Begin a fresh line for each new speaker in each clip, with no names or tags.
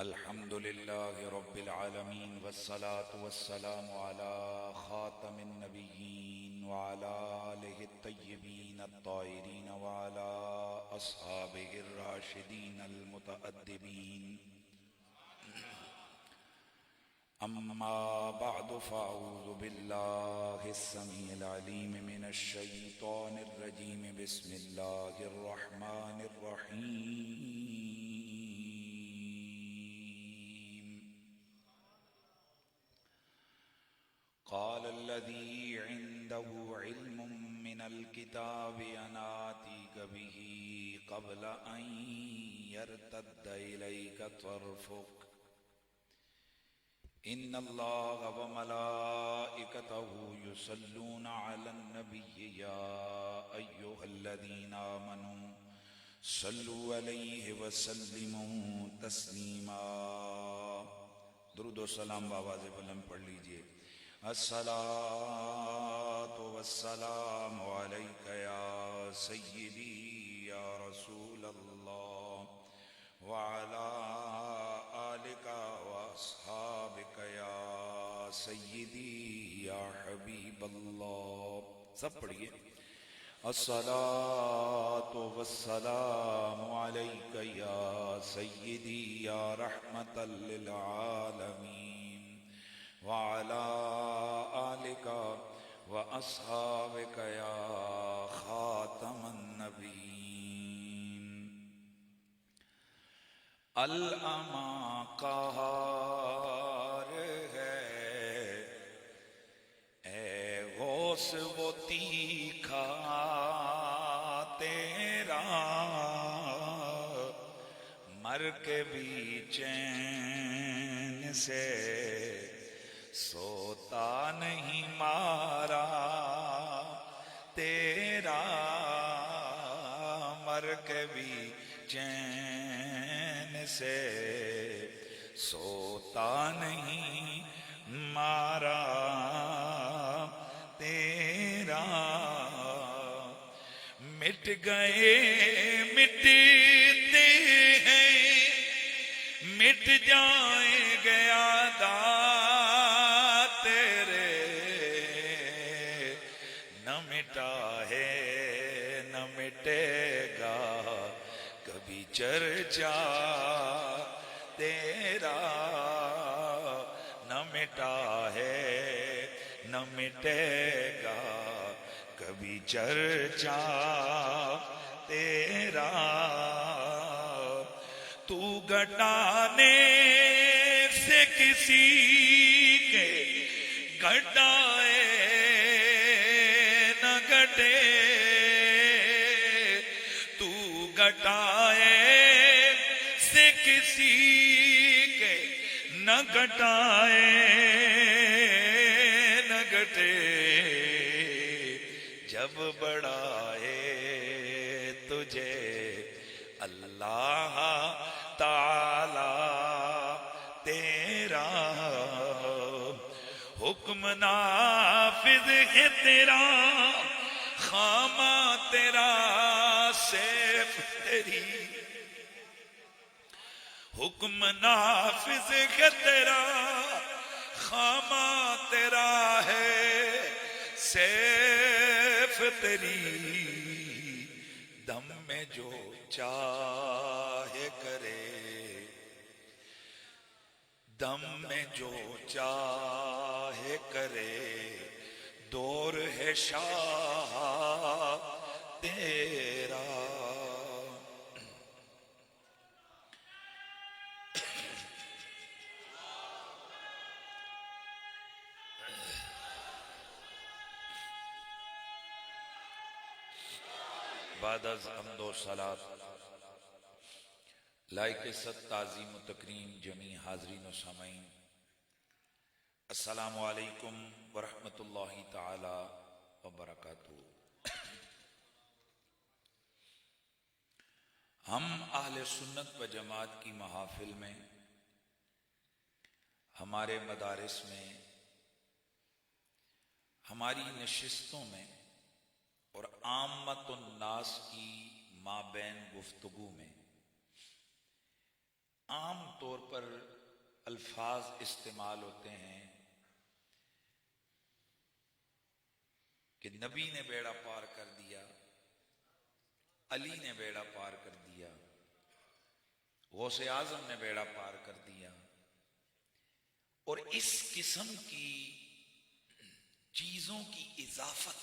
अल्हम्दुलिल्लाहि रब्बिल आलमीन वस्सलातु वस्सलामु अला खातमिन नबिय्यीन व अला आलिहि तय्यबीन अत्ताहिरीन व अला अस्हाबिहि राशिदीन अल मुतअद्दिबीन। अम्मा बअदु फ़अऊज़ु बिल्लाहिस समीइल अलीम मिनश शैतानिर रजीम। बिस्मिल्लाहिर रहमानिर रहीम। क़ालल्लज़ी इन्दहु इल्मुम मिनल किताबि अना आतीक बिही क़ब्ल अन यर्तद्द इलैका तर्फ़ुक। इन्नल्लाह व मलाइकतहु युसल्लूना अलन नबिय्यि या अय्युहल्लज़ीना आमनू सल्लू अलैहि व सल्लिमू तस्लीमा। दुरूद व सलाम आवाज़े बुलंद पढ़ लीजिए। अस्सलातु वस्सलामु अलैका या सय्यिदी या रसूल अल्लाह व अला आलिका व अस्हाबिका या सय्यिदी या हबीब अल्लाह। सब पढ़िए। अस्सलातु वस्सलामु अलैका या सय्यिदी या रहमतल लिल आलमीन व अला आलिका व अस्हाबिका या खातमन नबीयीन। अल-अमा कहार है ए गौस वो तीखा तेरा, मर के भी चैन से सोता नहीं मारा तेरा, मर के भी चैन से सोता नहीं मारा तेरा। मिट गए मिटते हैं, मिट जाएंगे यादा तेरे, न मिटा है न मिटेगा कभी चर्चा तेरा, न मिटा है न मिटेगा कभी चर्चा तेरा। तू घटाने से किसी के घटाए न घटे, तू घटाए से किसी के न घटाए न घटे। जब बढ़ाए तुझे अल्लाह ताला तेरा, हुक्म नाफिज है तेरा, खामा तेरा सैफ तेरी, हुक्म नाफिज है तेरा, खामा तेरा है सैफ तेरी। दम में जो चाहे करे, दम में जो चाहे करे, दौर है शाह तेरा। बादज़ हम्दो सलात लाइक सत ताज़ीम तकरीम जमी हाज़रीन व सामईन, अस्सलामु अलैकुम व रहमतुल्लाहि ताला व बरकातुहू। हम अहले सुन्नत व जमात की महाफिल में, हमारे मदारिस में, हमारी नशिस्तों में और आम्मतुन नास की माबैन गुफ्तगू में आम तौर पर अल्फाज इस्तेमाल होते हैं कि नबी ने बेड़ा पार कर दिया, अली ने बेड़ा पार कर दिया, गौसे आजम ने बेड़ा पार कर दिया। और इस किस्म की चीजों की इजाफत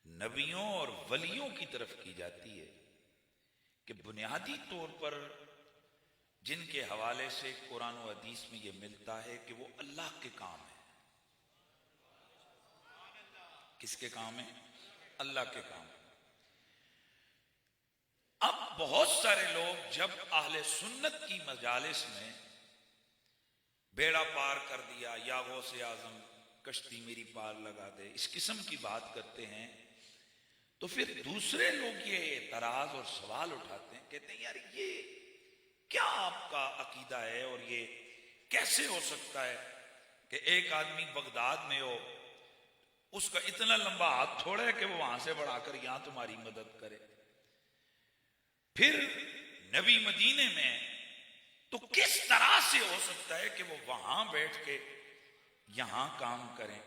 नबियों और वलियों की तरफ की जाती है कि बुनियादी तौर पर जिनके हवाले से कुरान और हदीस में यह मिलता है कि वो अल्लाह के काम है। किसके काम है? अल्लाह के काम। अब बहुत सारे लोग जब अहले सुन्नत की मजालिस में बेड़ा पार कर दिया या गौसे आजम कश्ती मेरी पार लगा दे, इस किस्म की बात करते हैं, तो फिर दूसरे लोग ये एतराज और सवाल उठाते हैं, कहते हैं यार ये क्या आपका अकीदा है और ये कैसे हो सकता है कि एक आदमी बगदाद में हो, उसका इतना लंबा हाथ थोड़ा है कि वो वहां से बढ़ाकर यहां तुम्हारी मदद करे, फिर नबी मदीने में, तो किस तरह से हो सकता है कि वो वहां बैठ के यहां काम करें।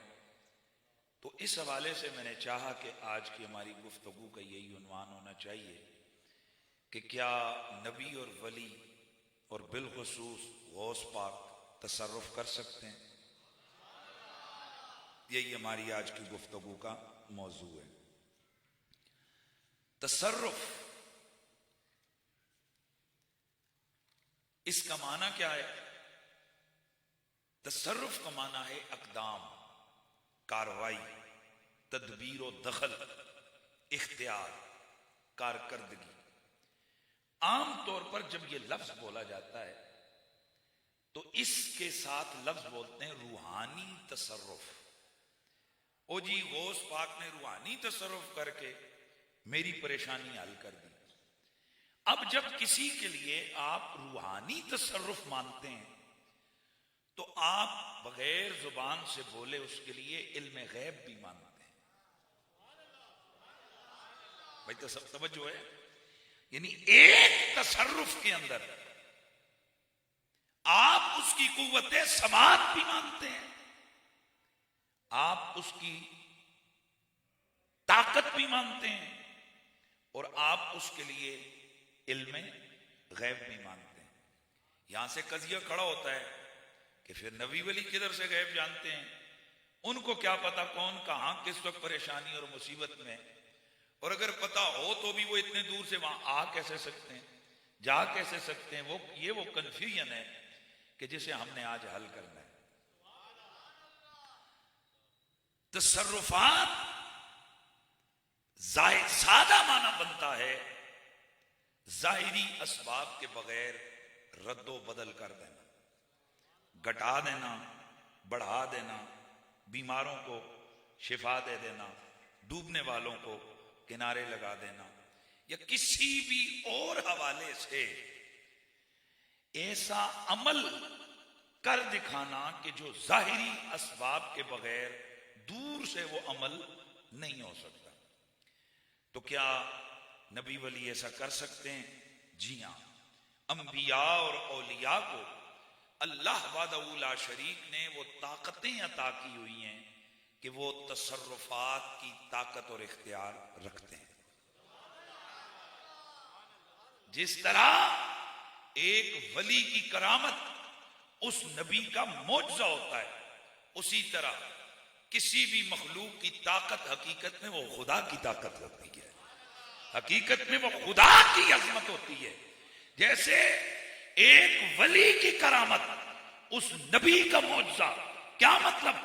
तो इस हवाले से मैंने चाहा कि आज की हमारी गुफ्तगू का यही उन्वान होना चाहिए कि क्या नबी और वली और बिलखुसूस गौस पाक तसर्रुफ कर सकते हैं? यही हमारी आज की गुफ्तगू का मौजू है। तसर्रुफ, इसका माना क्या है? तसर्रुफ का माना है अक़दाम, कार्रवाई, तदबीर और दखल, इख्तियार, कारकर्दगी। आम तौर पर जब यह लफ्ज बोला जाता है तो इसके साथ लफ्ज बोलते हैं रूहानी तसर्रुफ। ओ जी गौस पाक ने रूहानी तसर्रुफ करके मेरी परेशानी हल कर दी। अब जब किसी के लिए आप रूहानी तसर्रुफ मानते हैं तो आप बगैर जुबान से बोले उसके लिए इल्म गैब भी मानते हैं। भाई तो सब तवज्जो है, यानी एक तसर्रुफ के अंदर आप उसकी कुव्वते समात भी मानते हैं, आप उसकी ताकत भी मानते हैं और आप उसके लिए इल्म गैब भी मानते हैं। यहां से कजिया खड़ा होता है कि फिर नबी वली किधर से गैब जानते हैं? उनको क्या पता कौन कहां किस वक्त परेशानी और मुसीबत में, और अगर पता हो तो भी वो इतने दूर से वहां आ कैसे सकते हैं, जा कैसे सकते हैं? वो कंफ्यूजन है कि जिसे हमने आज हल करना है। तसर्रुफात सादा माना बनता है जाहिरी असबाब के बगैर रद्दो बदल कर देना, घटा देना, बढ़ा देना, बीमारों को शिफा दे देना, डूबने वालों को किनारे लगा देना, या किसी भी और हवाले से ऐसा अमल कर दिखाना कि जो जाहिरी असबाब के बगैर दूर से वो अमल नहीं हो सकता। तो क्या नबी वली ऐसा कर सकते हैं? जी हां, अंबिया और औलिया को अल्लाह वादउला शरीक ने वो ताकतें अता की हुई हैं कि वो तसर्रुफात की ताकत और इख्तियार रखते हैं। जिस तरह एक वली की करामत उस नबी का मौजज़ा होता है, उसी तरह किसी भी मखलूक की ताकत हकीकत में वो खुदा की ताकत होती है, हकीकत में वो खुदा की अजमत होती है। जैसे एक वली की करामत उस नबी का मौजज़ा। क्या मतलब?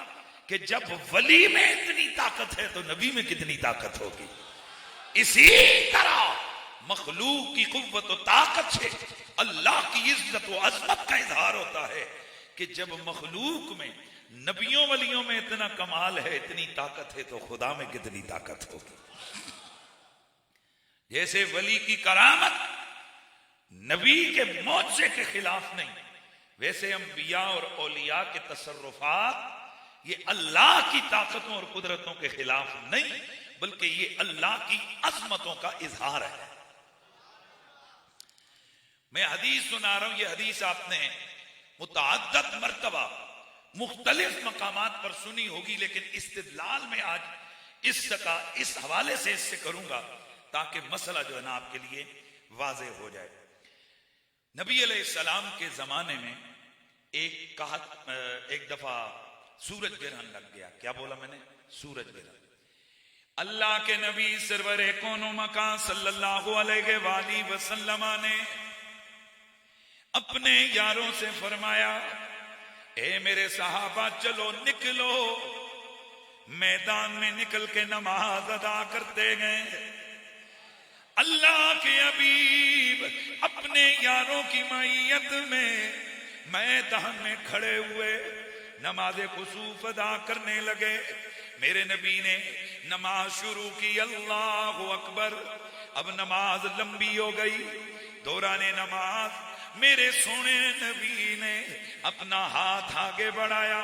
कि जब वली में इतनी ताकत है तो नबी में कितनी ताकत होगी। इसी तरह मखलूक की कुव्वत और ताकत से अल्लाह की इज्जत व अजमत का इजहार होता है कि जब मखलूक में नबियों वलियों में इतना कमाल है, इतनी ताकत है, तो खुदा में कितनी ताकत होगी। जैसे वली की करामत नबी के मौजज़े के खिलाफ नहीं, वैसे अंबिया और औलिया के तसर्रुफात ये अल्लाह की ताकतों और कुदरतों के खिलाफ नहीं, बल्कि ये अल्लाह की अजमतों का इजहार है। मैं हदीस सुना रहा हूं, ये हदीस आपने मुतअद्दिद मर्तबा मुख्तलिफ मकामात पर सुनी होगी, लेकिन इस्तिदलाल में आज इस हवाले से इससे करूंगा ताकि मसला जो है ना आपके लिए वाज़े हो जाए। नबी अलैहिस्सलाम के जमाने में एक दफा सूरज ग्रहण लग गया। क्या बोला मैंने? सूरज ग्रहण। अल्लाह के नबी सरवरे कोनो मकान सल्लल्लाहु अलैहि वसल्लम ने अपने यारों से फरमाया, ए मेरे सहाबा चलो निकलो। मैदान में निकल के नमाज अदा करते गए। अल्लाह के हबीब अपने यारों की मईयत में मैदान में खड़े हुए नमाज खुसूफ अदा करने लगे। मेरे नबी ने नमाज शुरू की, अल्लाहु अकबर। अब नमाज लंबी हो गई। दौराने नमाज मेरे सोने नबी ने अपना हाथ आगे बढ़ाया।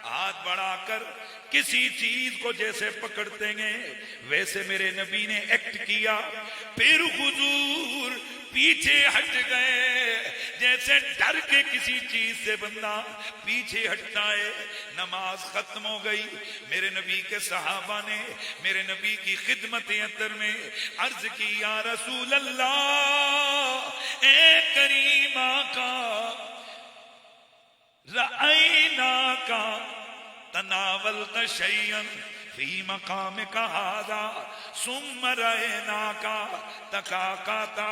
हाथ बढ़ाकर किसी चीज को जैसे पकड़ते हैं वैसे मेरे नबी ने एक्ट किया। फिर हुजूर पीछे हट गए, जैसे डर के किसी चीज से बंदा पीछे हटता है। नमाज खत्म हो गई। मेरे नबी के सहाबा ने मेरे नबी की खिदमत अंदर में अर्ज की, या रसूल अल्लाह, ए करीमा का रअयना का तनावल तशय्यन फी मकाम का हादा सुम्मा रअयना का तकाकाता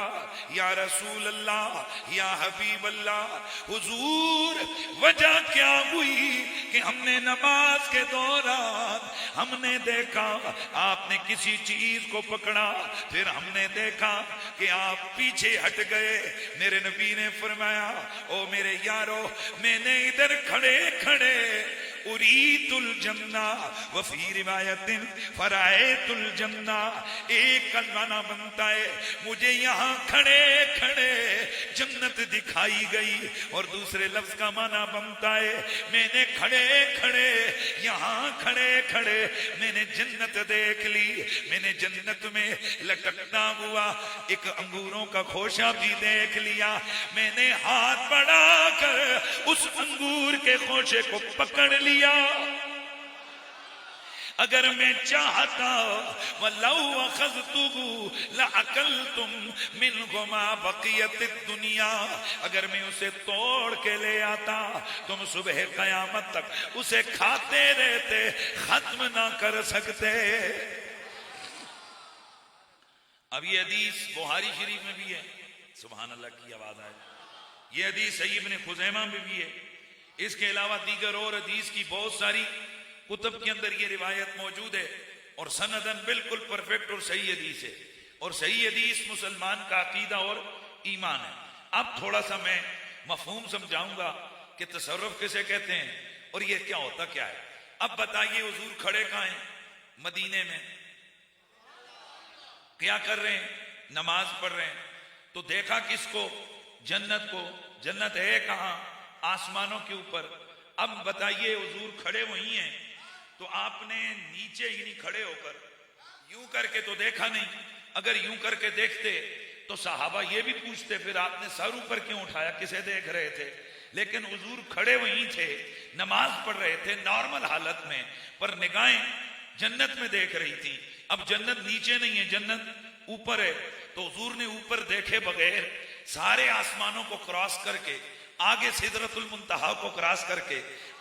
या रसूल अल्लाह या हबीब अल्लाह। हुजूर वजह क्या हुई कि हमने नमाज के दौरान हमने देखा आपने किसी चीज को पकड़ा, फिर हमने देखा कि आप पीछे हट गए। मेरे नबी ने फरमाया, ओ मेरे यारो, मैंने इधर खड़े खड़े उरीतुल जन्ना वफी रिवायतिन फराएतुल जन्ना, एक कलमाना बनता है मुझे यहाँ खड़े खड़े जन्नत दिखाई गई, और दूसरे लफ्ज का माना बनता है मैंने खड़े खड़े यहाँ खड़े खड़े मैंने जन्नत देख ली। मैंने जन्नत में लटकता हुआ एक अंगूरों का खोशा भी देख लिया। मैंने हाथ बढ़ाकर उस अंगूर के खोशे को पकड़ लिया। अगर मैं चाहता वलौ अखज़तुहु लअकलतुम मिन्हु मा बक़ियत दुनिया, अगर मैं उसे तोड़ के ले आता तुम सुबह कयामत तक उसे खाते रहते, खत्म ना कर सकते। अब ये हदीस बुखारी शरीफ में भी है, सुभान अल्लाह की आवाज आए। ये हदीस सही इब्न खुज़ैमा में भी है। इसके अलावा दीगर और हदीस की बहुत सारी कुतुब के अंदर ये रिवायत मौजूद है, और सनदन बिल्कुल परफेक्ट और सही हदीस है। और सही हदीस मुसलमान का अकीदा और ईमान है। अब थोड़ा सा मैं मफहूम समझाऊंगा कि तसर्रुफ किसे कहते हैं और ये क्या होता क्या है। अब बताइए, हुजूर खड़े कहाँ हैं? मदीने में। क्या कर रहे हैं? नमाज पढ़ रहे हैं। तो देखा किसको? जन्नत को। जन्नत है कहाँ? आसमानों के ऊपर। अब बताइए, हुजूर खड़े वही हैं, तो आपने नीचे ही नहीं खड़े होकर यूं करके तो देखा नहीं। अगर यूं करके देखते तो सहाबा ये भी पूछते फिर आपने सर ऊपर क्यों उठाया, किसे देख रहे थे? लेकिन हुजूर खड़े वहीं थे, नमाज पढ़ रहे थे नॉर्मल हालत में, पर निगाहें जन्नत में देख रही थी। अब जन्नत नीचे नहीं है, जन्नत ऊपर है। तो हुजूर ने ऊपर देखे बगैर सारे आसमानों को क्रॉस करके आगे सिदरतुल मुंतहा को क्रॉस करके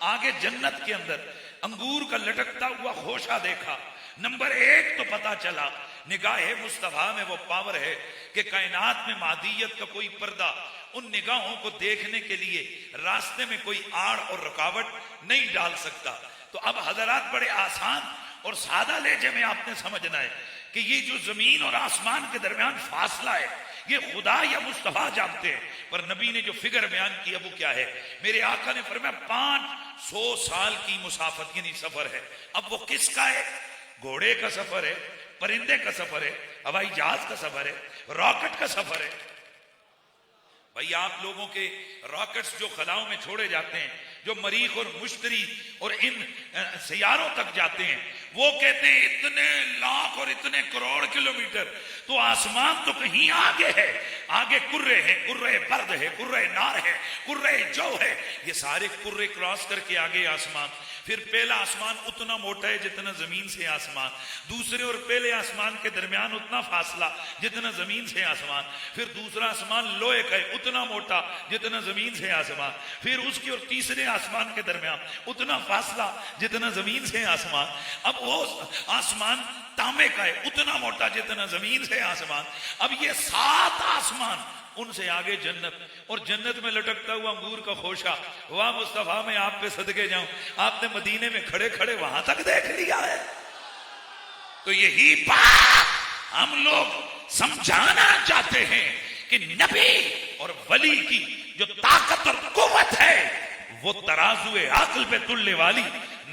आगे जन्नत के अंदर अंगूर का लटकता हुआ खोशा देखा। नंबर एक तो पता चला निगाहे मुस्तफा में वो पावर है कि कायनात में मादियत का कोई पर्दा उन निगाहों को देखने के लिए रास्ते में कोई आड़ और रुकावट नहीं डाल सकता। तो अब हजरात बड़े आसान और सादा लहजे में आपने समझना है कि ये जो जमीन और आसमान के दरमियान फासला है ये खुदा या मुस्तफा जानते हैं, पर नबी ने जो फिगर बयान किया वो क्या है? मेरे आका ने फरमाया 500 साल की मुसाफत यानी सफर है। अब वो किसका है? घोड़े का सफर है, परिंदे का सफर है, हवाई जहाज का सफर है, रॉकेट का सफर है। भाई आप लोगों के रॉकेट्स जो खलाओं में छोड़े जाते हैं, जो मरीख और मुश्तरी और इन सियारों तक जाते हैं, वो कहते हैं इतने लाख और इतने करोड़ किलोमीटर, तो आसमान तो कहीं आगे है। आगे कुर्रे हैं, कुर्रे बर्द है, कुर्रे नार है, कुर्रे जौ है, ये सारे कुर्रे क्रॉस करके आगे आसमान। फिर पहला आसमान उतना मोटा है जितना जमीन से आसमान, दूसरे और पहले आसमान के दरमियान उतना फासला जितना जमीन से आसमान, फिर दूसरा आसमान लोहे का है उतना मोटा जितना जमीन से आसमान, फिर उसके और तीसरे आसमान के दरमियान उतना फासला जितना जमीन से आसमान। अब वो आसमान तांबे का है उतना मोटा जितना जमीन से आसमान। अब ये 7 आसमान, उनसे आगे जन्नत, और जन्नत में लटकता हुआ अंगूर का खोशा। वाह मुस्तफा, मैं आप पे सदके जाऊं, आपने मदीने में खड़े खड़े वहां तक देख लिया है। तो यही बात हम लोग समझाना चाहते हैं कि नबी और वली की जो ताकत और कुव्वत है वो तराजुए अक्ल पे तुलने वाली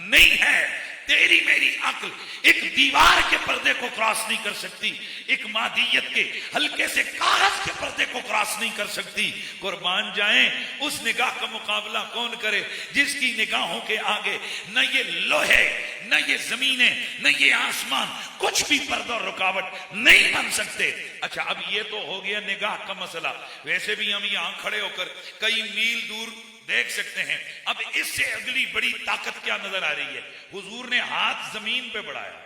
नहीं है। तेरी मेरी अक्ल एक दीवार के पर्दे को क्रॉस नहीं कर सकती, एक मादियत के हल्के से कागज के पर्दे को क्रॉस नहीं कर सकती। कुर्बान जाएं उस निगाह का मुकाबला कौन करे जिसकी निगाहों के आगे न ये लोहे, न ये जमीनें, न ये आसमान कुछ भी पर्दा और रुकावट नहीं बन सकते। अच्छा, अब ये तो हो गया निगाह का मसला। वैसे भी हम यहां खड़े होकर कई मील दूर देख सकते हैं। अब इससे अगली बड़ी ताकत क्या नजर आ रही है? हुजूर ने हाथ जमीन पे बढ़ाया।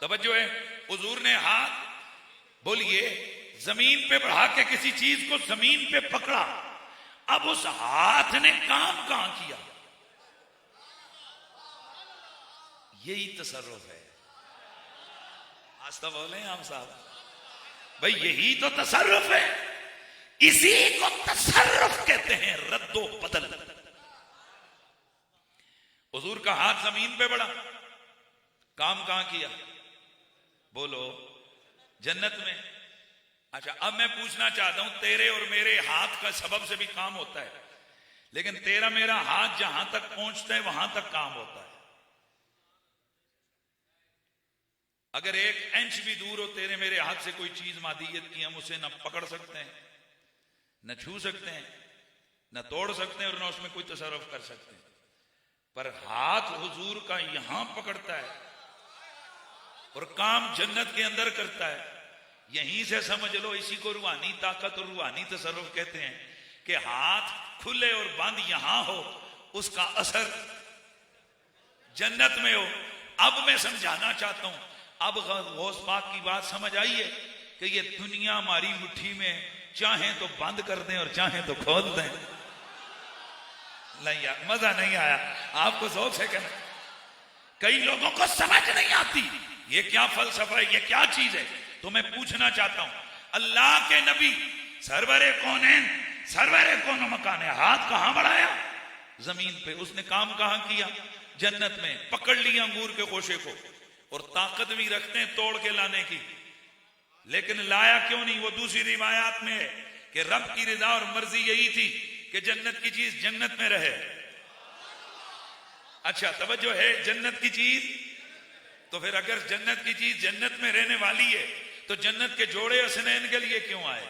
तवज्जो है, हुजूर ने हाथ, बोलिए, जमीन पे बढ़ा के किसी चीज को जमीन पे पकड़ा। अब उस हाथ ने काम कहां किया? यही तसर्रुफ है। आज तो बोले हम साहब, भाई यही तो तसर्रुफ है। इसी को तसर्रुफ कहते हैं, रद्दो बदल। हुजूर का हाथ जमीन पे बढ़ा, काम कहां किया? बोलो, जन्नत में। अच्छा, अब मैं पूछना चाहता हूं, तेरे और मेरे हाथ का सबब से भी काम होता है, लेकिन तेरा मेरा हाथ जहां तक पहुंचता है वहां तक काम होता है। अगर 1 इंच भी दूर हो तेरे मेरे हाथ से कोई चीज मादियत की, हम उसे न पकड़ सकते हैं, न छू सकते हैं, न तोड़ सकते हैं और न उसमें कोई तसर्रुफ कर सकते हैं। पर हाथ हुजूर का यहां पकड़ता है और काम जन्नत के अंदर करता है। यहीं से समझ लो, इसी को रूहानी ताकत और रूहानी तसर्रुफ कहते हैं कि हाथ खुले और बंद यहां हो, उसका असर जन्नत में हो। अब मैं समझाना चाहता हूं, अब गौस पाक की बात समझ आई है कि ये दुनिया हमारी मुट्ठी में, चाहें तो बंद कर दें और चाहें तो खोल दें। नहीं यार, मजा नहीं आया आपको शौक से कहना। कई लोगों को समझ नहीं आती ये क्या फलसफा है, ये क्या चीज है। तो मैं पूछना चाहता हूं, अल्लाह के नबी सरवरे कौनैन, सरवरे कौन मकान है, हाथ कहां बढ़ाया? जमीन पे। उसने काम कहां किया? जन्नत में। पकड़ लिया अंगूर के गोशे को, और ताकत भी रखते हैं तोड़ के लाने की, लेकिन लाया क्यों नहीं? वो दूसरी रिवायात में है कि रब की रिदा और मर्जी यही थी कि जन्नत की चीज जन्नत में रहे। अच्छा, तवज्जो है, जन्नत की चीज। तो फिर अगर जन्नत की चीज जन्नत में रहने वाली है तो जन्नत के जोड़े हसनैन के लिए क्यों आए?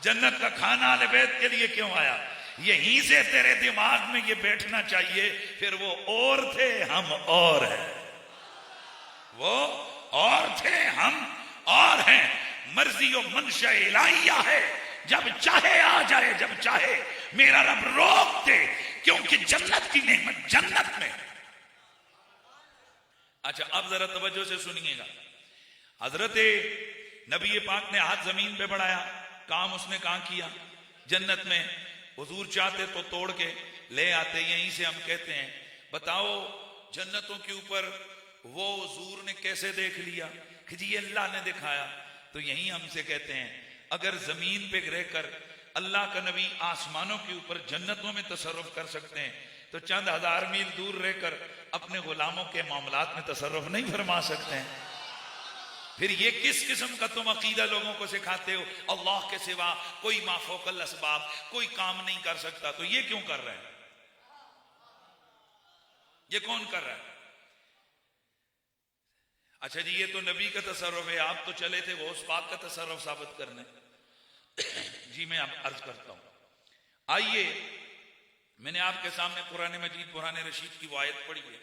जन्नत का खाना अहले बैत के लिए क्यों आया? यहीं से तेरे दिमाग में ये बैठना चाहिए। फिर वो और थे, हम और हैं। वो और थे, हम और हैं। मर्जी और मंशा इलाहिया है, जब चाहे आ जाए, जब चाहे मेरा रब रोक दे, क्योंकि जन्नत की नेमत जन्नत में। अच्छा, अब जरा तवज्जो से सुनिएगा। हजरत नबी पाक ने हाथ जमीन पे बढ़ाया, काम उसने कहां किया? जन्नत में। हुजूर चाहते तो तोड़ के ले आते। यहीं से हम कहते हैं, बताओ जन्नतों के ऊपर वो हुजूर ने कैसे देख लिया कि जी अल्लाह ने दिखाया। तो यही हमसे कहते हैं, अगर जमीन पे रहकर अल्लाह का नबी आसमानों के ऊपर जन्नतों में तसर्रुफ कर सकते हैं, तो चंद हजार मील दूर रहकर अपने गुलामों के मामलात में तसर्रुफ नहीं फरमा सकते हैं। फिर ये किस किस्म का तुम अकीदा लोगों को सिखाते हो? अल्लाह के सिवा कोई माफौकल असबाब कोई काम नहीं कर सकता। तो ये क्यों कर रहे हैं? ये कौन कर रहा है? अच्छा जी, ये तो नबी का तसर्रुफ है, आप तो चले थे गौस पाक का तसर्रुफ साबित करने। जी मैं आप अर्ज करता हूं। आइए, मैंने आपके सामने कुरान मजीद कुरान रशीद की वो आयत पढ़ी है,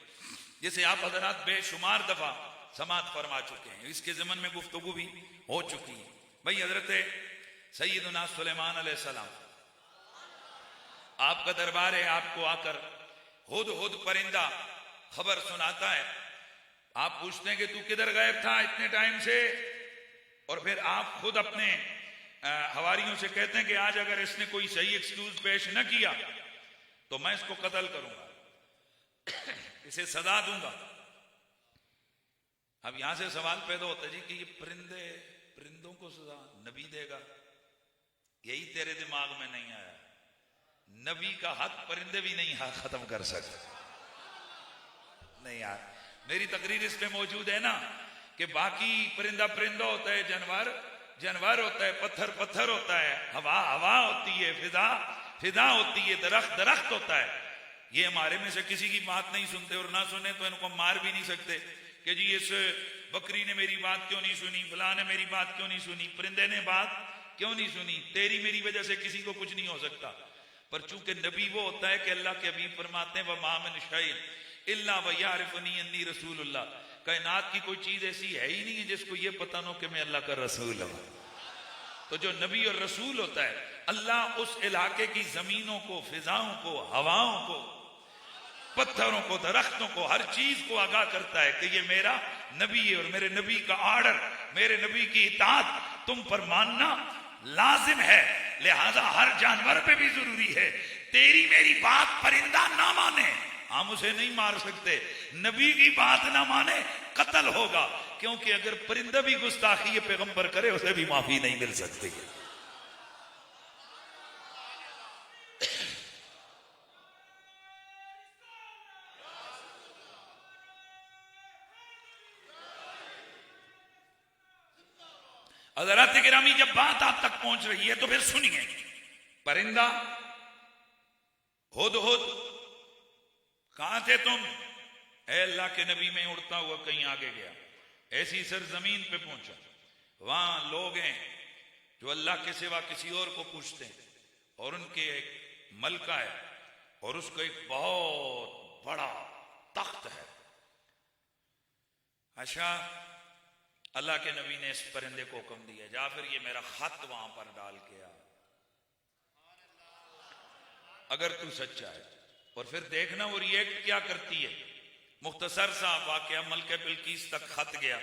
जिसे आप हजरात बेशुमार दफा समात फरमा चुके हैं, इसके ज़मन में गुफ्तगू भी हो चुकी है। भाई हजरत सैयदना सुलेमान अलैहिस्सलाम आपका दरबार है, आपको आकर हुद हुद परिंदा खबर सुनाता है। आप पूछते हैं कि तू किधर गायब था इतने टाइम से, और फिर आप खुद अपने हवारियों से कहते हैं कि आज अगर इसने कोई सही एक्सक्यूज पेश न किया तो मैं इसको कत्ल करूंगा, इसे सजा दूंगा। अब यहां से सवाल पैदा होता है जी कि ये परिंदों को सजा नबी देगा, यही तेरे दिमाग में नहीं आया। नबी का हक परिंदे भी नहीं हक खत्म कर सकते। नहीं यार, मेरी तकरीर इस पे मौजूद है ना कि बाकी परिंदा परिंदा होता है, जानवर जानवर होता है, पत्थर पत्थर होता है, हवा हवा होती है, फिजा फिजा होती है, दरख्त दरख्त होता है। ये हमारे में से किसी की बात नहीं सुनते, और ना सुने तो इनको मार भी नहीं सकते कि जी इस बकरी ने मेरी बात क्यों नहीं सुनी, फलां ने मेरी बात क्यों नहीं सुनी, परिंदे ने बात क्यों नहीं सुनी। तेरी मेरी वजह से किसी को कुछ नहीं हो सकता। पर चूंकि नबी वो होता है कि अल्लाह के हबीब फरमाते हैं वमा मिन शैइन इल्ला वयअरिफुनी अन्नी रसूलुल्लाह, कायनात की कोई चीज ऐसी है ही नहीं है जिसको ये पता न हो कि मैं अल्लाह का रसूल हूं। तो जो नबी और रसूल होता है, अल्लाह उस इलाके की जमीनों को, फिजाओं को, हवाओं को, पत्थरों को, दरख्तों को, हर चीज को आगाह करता है कि ये मेरा नबी है और मेरे नबी का आर्डर, मेरे नबी की इताअत तुम पर मानना लाजिम है। लिहाजा हर जानवर पे भी जरूरी है। तेरी मेरी बात परिंदा ना माने, हम उसे नहीं मार सकते। नबी की बात ना माने कत्ल होगा, क्योंकि अगर परिंदा भी गुस्ताखी ये पैगंबर करे उसे भी माफी नहीं मिल सकती। हज़रात गिरामी, जब बात आप तक पहुंच रही है तो फिर सुनिए। परिंदा हुद हुद, कहां थे तुम? ऐ अल्लाह के नबी, में उड़ता हुआ कहीं आगे गया, ऐसी सरजमीन पे पहुंचा, वहां लोग हैं जो अल्लाह के सिवा किसी और को पूछते हैं, और उनके एक मलका है और उसको एक बहुत बड़ा तख्त है। अच्छा, अल्लाह के नबी ने इस परिंदे को हुक्म दिया, जा फिर ये मेरा खत वहां पर डाल के आ, अगर तू सच्चा है। और फिर देखना वो रिएक्ट क्या करती है। मुख्तसर सा वाकया, मलका बिल्कीस तक खत गया।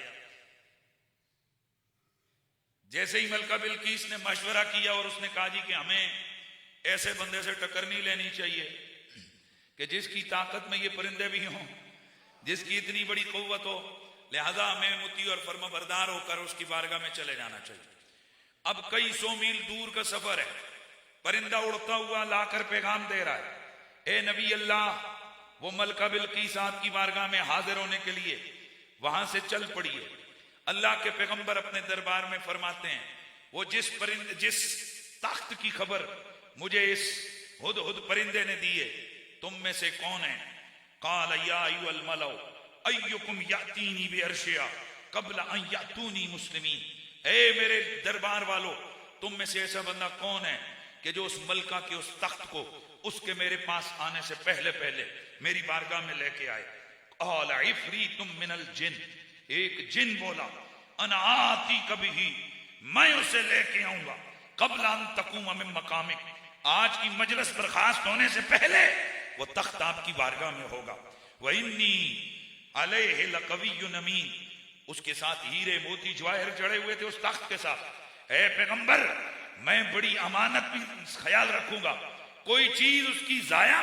जैसे ही मलका बिल्कीस ने मशवरा किया और उसने कहा जी कि हमें ऐसे बंदे से टक्कर नहीं लेनी चाहिए कि जिसकी ताकत में ये परिंदे भी हों, जिसकी इतनी बड़ी कुव्वत हो, लिहाजा हमें मुती और फर्माबरदार होकर उसकी बारगाह में चले जाना चाहिए। अब कई 100 मील दूर का सफर है, परिंदा उड़ता हुआ लाकर पैगाम दे रहा है, ए नबी अल्लाह, वो मलका बिल्कीस की बारगाह में हाजिर होने के लिए वहां से चल पड़ी है। अल्लाह के पैगंबर अपने दरबार में फरमाते हैं, वो जिस तख्त की खबर मुझे इस हुद हुद परिंदे ने दी है, तुम में से कौन है? काल या अय्युहल मलौ अय्युकुम यातीनी बिअर्शिया कब्ल अन यातूनी मुस्लिमीन। ए मेरे दरबार वालों, तुम में से ऐसा बंदा कौन है कि जो उस मलका के उस तख्त को उसके मेरे पास आने से पहले पहले मेरी बारगाह में लेके आए? काल इफ्रीतुम मिनल जिन, एक जिन बोला, अना आती कभी ही, मैं उसे लेके आऊंगा, कब्ल अन तकूम मिन मकामिक, आज की मजलिस बर्खास्त होने से पहले वो तख्त आपकी बारगाह में होगा। व इन्नी अलैहि लकवियुन अमीन, उसके साथ हीरे मोती जवाहर जड़े हुए थे उस तख्त के साथ। ऐ पैगंबर, मैं बड़ी अमानत भी ख्याल रखूंगा, कोई चीज उसकी जाया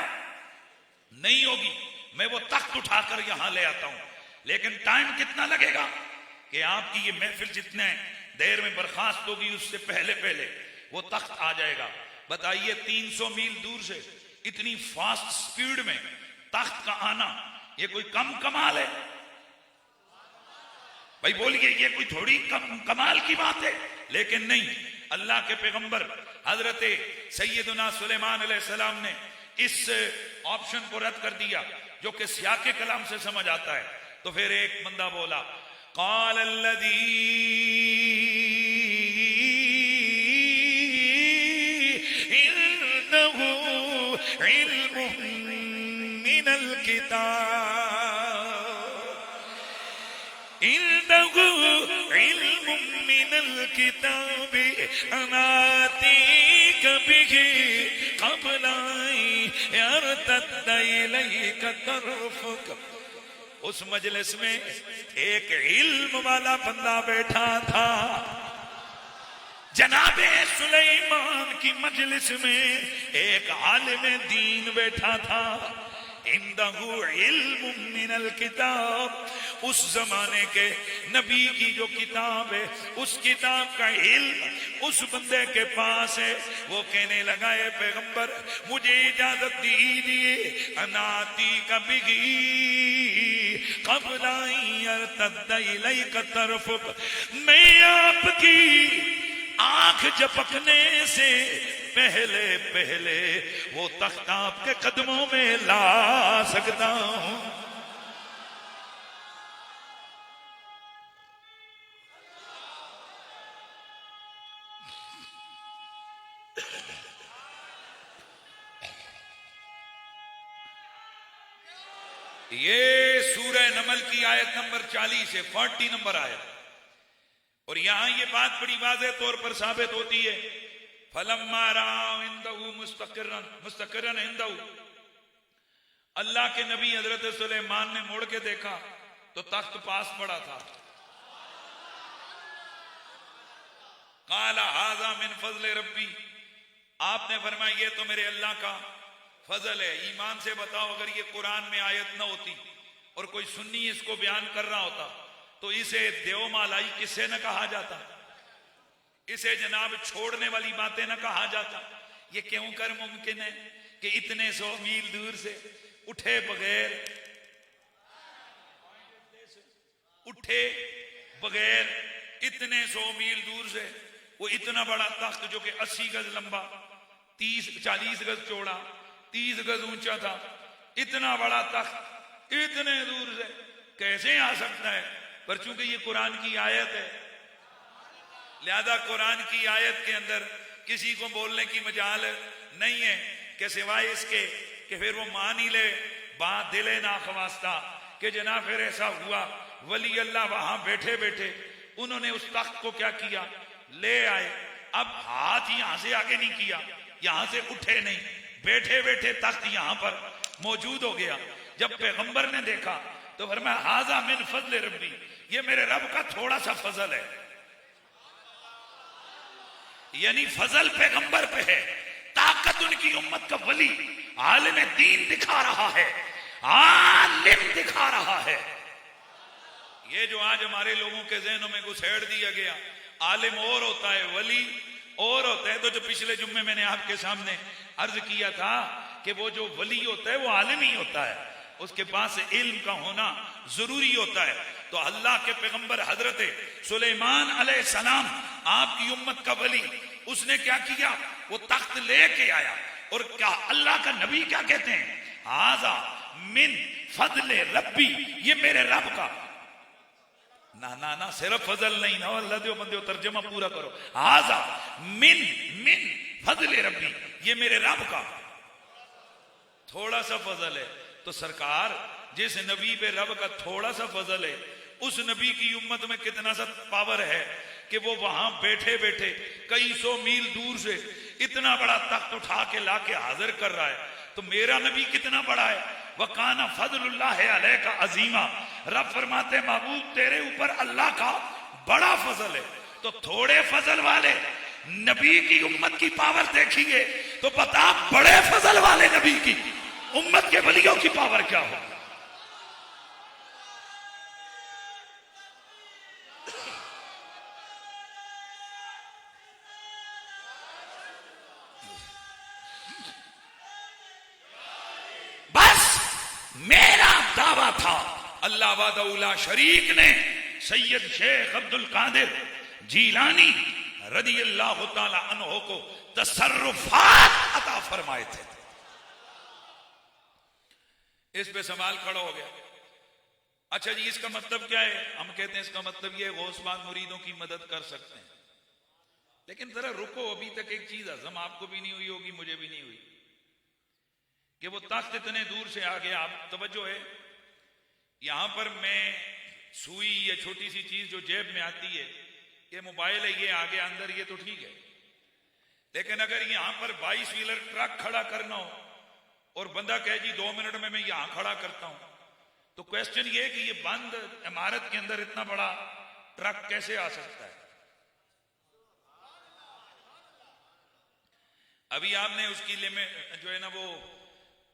नहीं होगी। मैं वो तख्त उठाकर यहां ले आता हूं, लेकिन टाइम कितना लगेगा कि आपकी ये महफिल जितने देर में बर्खास्त होगी उससे पहले पहले वो तख्त आ जाएगा। बताइए, 300 मील दूर से इतनी फास्ट स्पीड में तख्त का आना, ये कोई कम कमाल है? भाई बोलिए, ये कोई थोड़ी कमाल की बात है? लेकिन नहीं, अल्लाह के पैगंबर हजरत सैयदना सुलेमान अलैहिस्सलाम ने इस ऑप्शन को रद्द कर दिया, जो कि सियाके कलाम से समझ आता है। तो फिर एक बंदा बोला, क़ाल अल्लज़ी इन्नहु इल्मुन मिनल किताब इंदहु इल्मुम मिनल किताबि अनाती कबिही क़ब्लाई यरतद्द इलैका तरफुक। उस मजलिस में एक इल्म वाला बंदा बैठा था। जनाबे सुलेमान की मजलिस में एक आलिम दीन बैठा था। इंदहु इल्मुम मिनल किताब, उस जमाने के नबी की जो किताब है उस किताब का इल्म उस बंदे के पास है। वो कहने लगा है पैगंबर मुझे इजाजत दीजिए, अनाती कबिही क़ब्लाई यरतद्द इलैका तरफुक, मैं आपकी आंख झपकने से पहले पहले वो तख्त आपके कदमों में ला सकता हूं। ये सूरह नमल की आयत नंबर 40 है, 40 नंबर आयत। और यहां ये बात बड़ी वाज़ेह तौर पर साबित होती है। फलम्मा राअ इंदहु मुस्तक़िरन इंदहु, अल्लाह के नबी हजरत सुलेमान ने मुड़ के देखा तो तख्त पास पड़ा था। क़ाला हाज़ा मिन फ़ज़्ल रब्बी, आपने फरमाया ये तो मेरे अल्लाह का फजल है। ईमान से बताओ, अगर ये कुरान में आयत न होती और कोई सुन्नी इसको बयान कर रहा होता तो इसे देवमालाई किससे न कहा जाता, इसे जनाब छोड़ने वाली बातें न कहा जाता। ये क्यों कर मुमकिन है कि इतने 100 मील दूर से उठे बगैर इतने 100 मील दूर से वो इतना बड़ा तख्त जो कि 80 गज लंबा, 40 गज चौड़ा, 30 गज ऊंचा था, इतना बड़ा तख्त इतने दूर से कैसे आ सकता है? पर चूंकि ये कुरान की आयत है, लिहाजा कुरान की आयत के अंदर किसी को बोलने की मजाल नहीं है कि सिवाय इसके कि फिर वो मान ही ले बात दिले ना खवास्ता कि जनाब फिर ऐसा हुआ वली अल्लाह वहां बैठे बैठे उन्होंने उस तख्त को क्या किया, ले आए। अब हाथ यहां से आगे नहीं किया, यहां से उठे नहीं, बैठे बैठे तख्त यहां पर मौजूद हो गया। जब पैगंबर ने देखा तो फरमाया हाज़ा मिन फ़ज़्ल रब्बी, ये मेरे रब का थोड़ा सा फजल है। यानी फजल पैगंबर पे है, ताकत उनकी उम्मत का वली आलिम दीन दिखा रहा है, आलिम दिखा रहा है। ये जो आज हमारे लोगों के ज़हनों में घुसेड़ दिया गया, आलिम और होता है वली और होता है। तो जो पिछले जुम्मे मैंने आपके सामने अर्ज किया था कि वो जो वली होता है वो आलिम ही होता है, उसके पास इल्म का होना जरूरी होता है। तो अल्लाह के पैगंबर हजरत सुलेमान अलैहिस्सलाम आपकी उम्मत का वली, उसने क्या किया, वो तख्त लेके आया। और क्या अल्लाह का नबी क्या कहते हैं, हाज़ा मिन फ़ज़्ल रब्बी, ये मेरे रब का। ना ना ना, सिर्फ फजल नहीं ना, अल्लाह दो बंदे तर्जमा पूरा करो। हाज़ा मिन फ़ज़्ल रब्बी, ये मेरे रब का थोड़ा सा फजल है। तो सरकार जिस नबी पे रब का थोड़ा सा फजल है, उस नबी की उम्मत में कितना सा पावर है कि वो वहां बैठे बैठे कई 100 मील दूर से इतना बड़ा तख्त उठा के लाके हाजिर कर रहा है। तो मेरा नबी कितना बड़ा है, वकाना फजलुल्लाह अलैका अजीमा, रब फरमाते महबूब तेरे ऊपर अल्लाह का बड़ा फजल है। तो थोड़े फजल वाले नबी की उम्मत की पावर देखिए तो बता बड़े फजल वाले नबी की उम्मत के वलियों की पावर क्या हो। मेरा दावा था, अल्लाह वादउला शरीक ने सैयद शेख अब्दुल कादिर जीलानी रदी अल्लाह तआला अन्हु को तसर्रुफात अता फरमाए थे। इस पे सवाल खड़ा हो गया, अच्छा जी इसका मतलब क्या है? हम कहते हैं इसका मतलब ये गौसबान मुरीदों की मदद कर सकते हैं। लेकिन जरा रुको, अभी तक एक चीज हजम आपको भी नहीं हुई होगी, मुझे भी नहीं हुई, कि वो तख्त इतने दूर से आ गया। आप तवज्जो है, यहां पर मैं सुई, ये छोटी सी चीज जो जेब में आती है, ये मोबाइल है, ये आगे अंदर, ये तो ठीक है। लेकिन अगर यहां पर 22 व्हीलर ट्रक खड़ा करना हो और बंदा कहे जी 2 मिनट में मैं यहां खड़ा करता हूं, तो क्वेश्चन ये कि ये बंद इमारत के अंदर इतना बड़ा ट्रक कैसे आ सकता है? अभी आपने उसकी लिमिट जो है ना, वो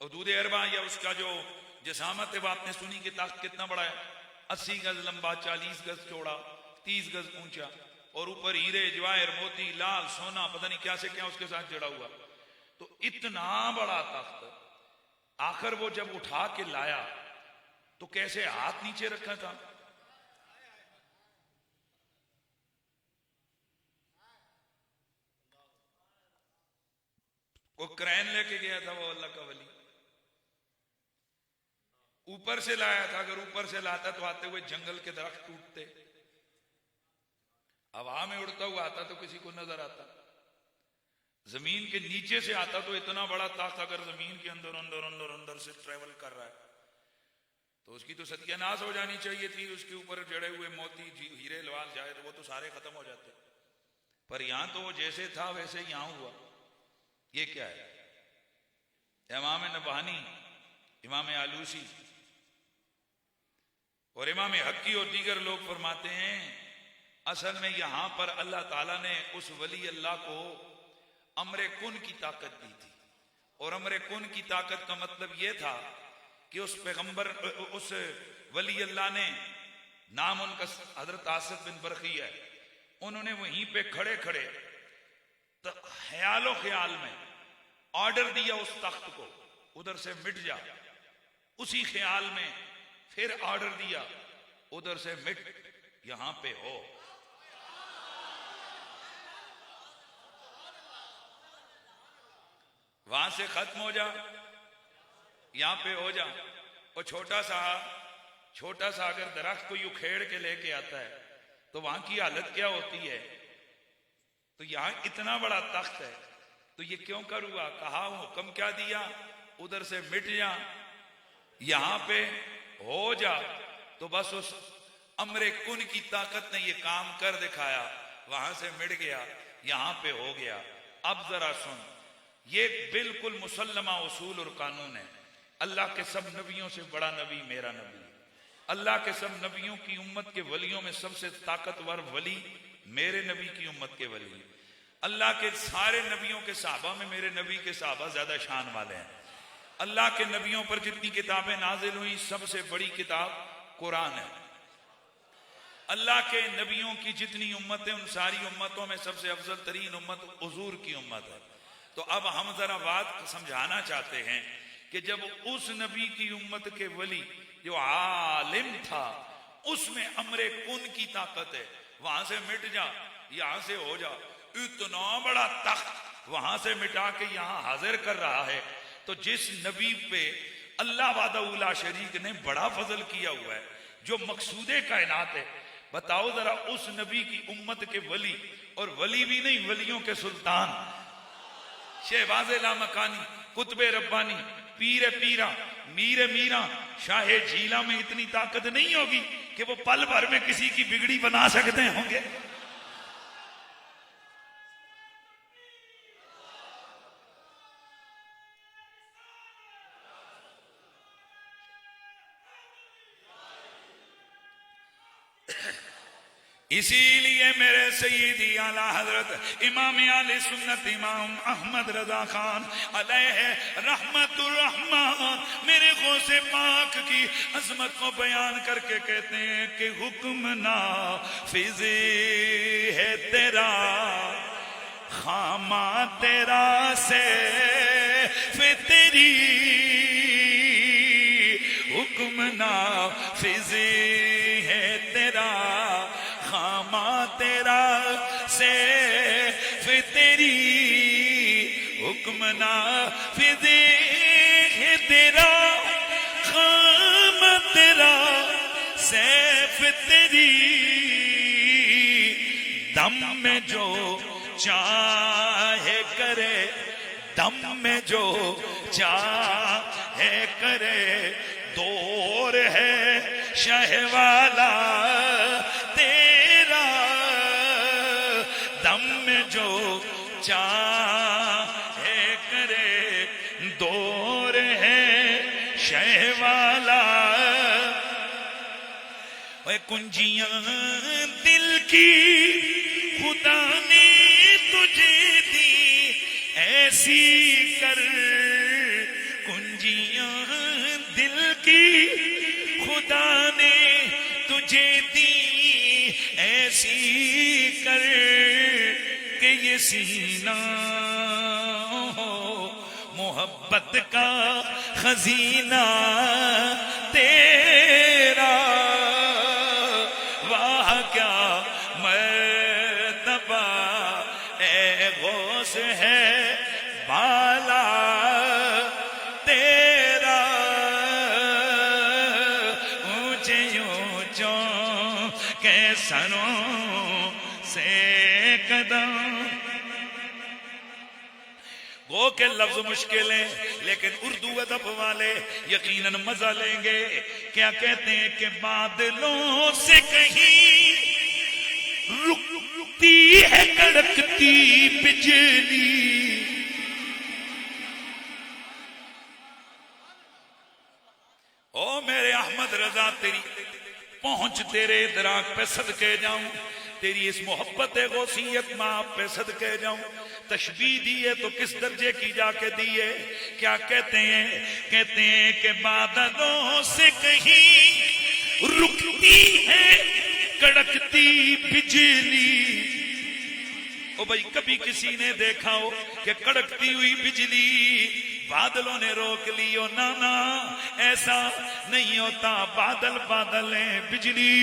हदूद अरबा या उसका जो जसामत है वो आपने सुनी कि ताकत कितना बड़ा है, 80 गज लंबा, 40 गज चौड़ा, 30 गज ऊंचा, और ऊपर हीरे जवाहर मोती लाल सोना पता नहीं क्या से क्या उसके साथ जड़ा हुआ। तो इतना बड़ा तख्त आखिर वो जब उठा के लाया तो कैसे हाथ नीचे रखा था? वो क्रेन लेके गया था, वो अल्लाह का वली ऊपर से लाया था। अगर ऊपर से लाता तो आते हुए जंगल के दरख्त टूटते, हवा में उड़ता हुआ आता तो किसी को नजर आता। जमीन के नीचे से आता तो इतना बड़ा तख्त अगर जमीन के अंदर अंदर अंदर अंदर से ट्रेवल कर रहा है तो उसकी तो सत्यानाश हो जानी चाहिए थी। उसके ऊपर जड़े हुए मोती हीरे लाल जाए वो तो सारे खत्म हो जाते, पर यहां तो वो जैसे था वैसे यहां हुआ। ये क्या है? इमाम नबहानी, इमाम आलूसी और इमाम हक्की और दीगर लोग फरमाते हैं असल में यहां पर अल्लाह ताला ने उस वली अल्लाह को अमरे कुन की ताकत दी थी। और अमरे कुन की ताकत का मतलब यह था कि उस पैगंबर, उस वली अल्लाह ने, नाम उनका हजरत आसिफ बिन बरखी है, उन्होंने वहीं पे खड़े खड़े तो ख्यालो ख्याल में ऑर्डर दिया उस तख्त को उधर से मिट जा। उसी ख्याल में फिर ऑर्डर दिया उधर से मिट, यहां पे हो। वहां से खत्म हो जा, यहां पे हो जा। और छोटा सा अगर दरख्त को यूं खेड़ के लेके आता है तो वहां की हालत क्या होती है? तो यहां इतना बड़ा तख्त है तो ये क्यों कर हुआ? कहा हुक्म क्या दिया? उधर से मिट जा, यहां पे हो जा। तो बस उस अमरे कुन की ताकत ने ये काम कर दिखाया, वहां से मिट गया, यहां पे हो गया। अब जरा सुन, ये बिल्कुल मुसल्लमा उसूल और कानून है। अल्लाह के सब नबियों से बड़ा नबी मेरा नबी, अल्लाह के सब नबियों की उम्मत के वलियों में सबसे ताकतवर वली मेरे नबी की उम्मत के वली। अल्लाह के सारे नबियों के साहबा में मेरे नबी के साहबा ज्यादा शान वाले हैं। अल्लाह के नबियों पर जितनी किताबें नाजिल हुई सबसे बड़ी किताब कुरान है। अल्लाह के नबियों की जितनी उम्मतें, उन सारी उम्मतों में सबसे अफजल तरीन उम्मत हुजूर की उम्मत है। तो अब हम जरा बात समझाना चाहते हैं कि जब उस नबी की उम्मत के वली जो आलिम था उसमें अमरे कुन की ताकत है, वहां से मिट जा, यहां से हो जा। इतना बड़ा तख्त वहां से मिटा के यहां हाजिर कर रहा है। तो जिस नबी पे अल्लाह वादा शरीक ने बड़ा फजल किया हुआ है, जो मकसूदे कायनात है, बताओ जरा उस नबी की उम्मत के वली, और वली भी नहीं वलियों के सुल्तान, शहबाज लामकानी, कुतबे रब्बानी, पीर पीरा, मीर मीरा, शाहे झीला में इतनी ताकत नहीं होगी कि वो पल भर में किसी की बिगड़ी बना सकते होंगे। इसीलिए मेरे सैयदी आला हजरत इमाम आले सुन्नत इमाम अहमद रजा खान अलैहि रहमतुर रहमान मेरे गौसे पाक की अजमत को बयान करके कहते हैं कि हुक्म नाफिज है तेरा, खामा तेरा सैफ तेरी, हुक्म नाफिज है तेरा, खामा तेरा सैफ तेरी, हुक्म नाफिज है तेरा, खामा तेरा सैफ तेरी, दम में जो चाहे करे, दम में जो चाहे करे, दौर है शहवाला तेरा, दम में जो चाहे करे, दौर है शहवाला। कुंजियां दिल की खुदा ने तुझे दी ऐसी कर, कुंजियां दिल की खुदा ने तुझे दी ऐसी कर कि ये सीना हो मोहब्बत का खजीना तेरा। वाह क्या मर्तबा ए गौस है बाला तेरा, ऊंचे ऊंचों के सरों से कदम। गो के लफ्ज मुश्किल है, लेकिन उर्दू अदब वाले यकीनन मजा लेंगे। क्या कहते हैं कि बादलों से कहीं रुकती है कड़कती बिजली, ओ मेरे अहमद रजा तेरी पहुंच तेरे दराक पे सदके जाऊं, तेरी इस मोहब्बत गौसियत मां पे सदके जाऊं। तशबीह दी है तो किस दर्जे की जाके दी है। क्या कहते हैं कि बादलों से कहीं रुकती है कड़कती बिजली। ओ भाई, कभी किसी ने देखा हो कि कड़कती हुई बिजली बादलों ने रोक ली हो? ना ना, ऐसा नहीं होता। बादल बादल है, बिजली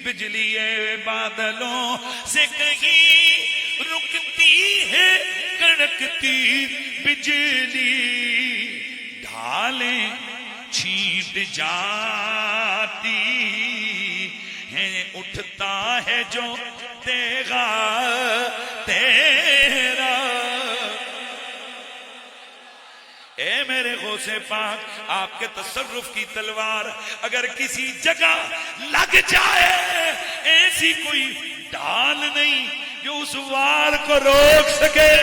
बिजली है। बादलों से कहीं रुकती है कड़कती बिजली, ढालें छींट जाती है, उठता है जो तेगा तेरा। ए मेरे गौसे पाक, आपके तसर्रुफ की तलवार अगर किसी जगह लग जाए, ऐसी कोई ढाल नहीं जो उस वार को रोक सके।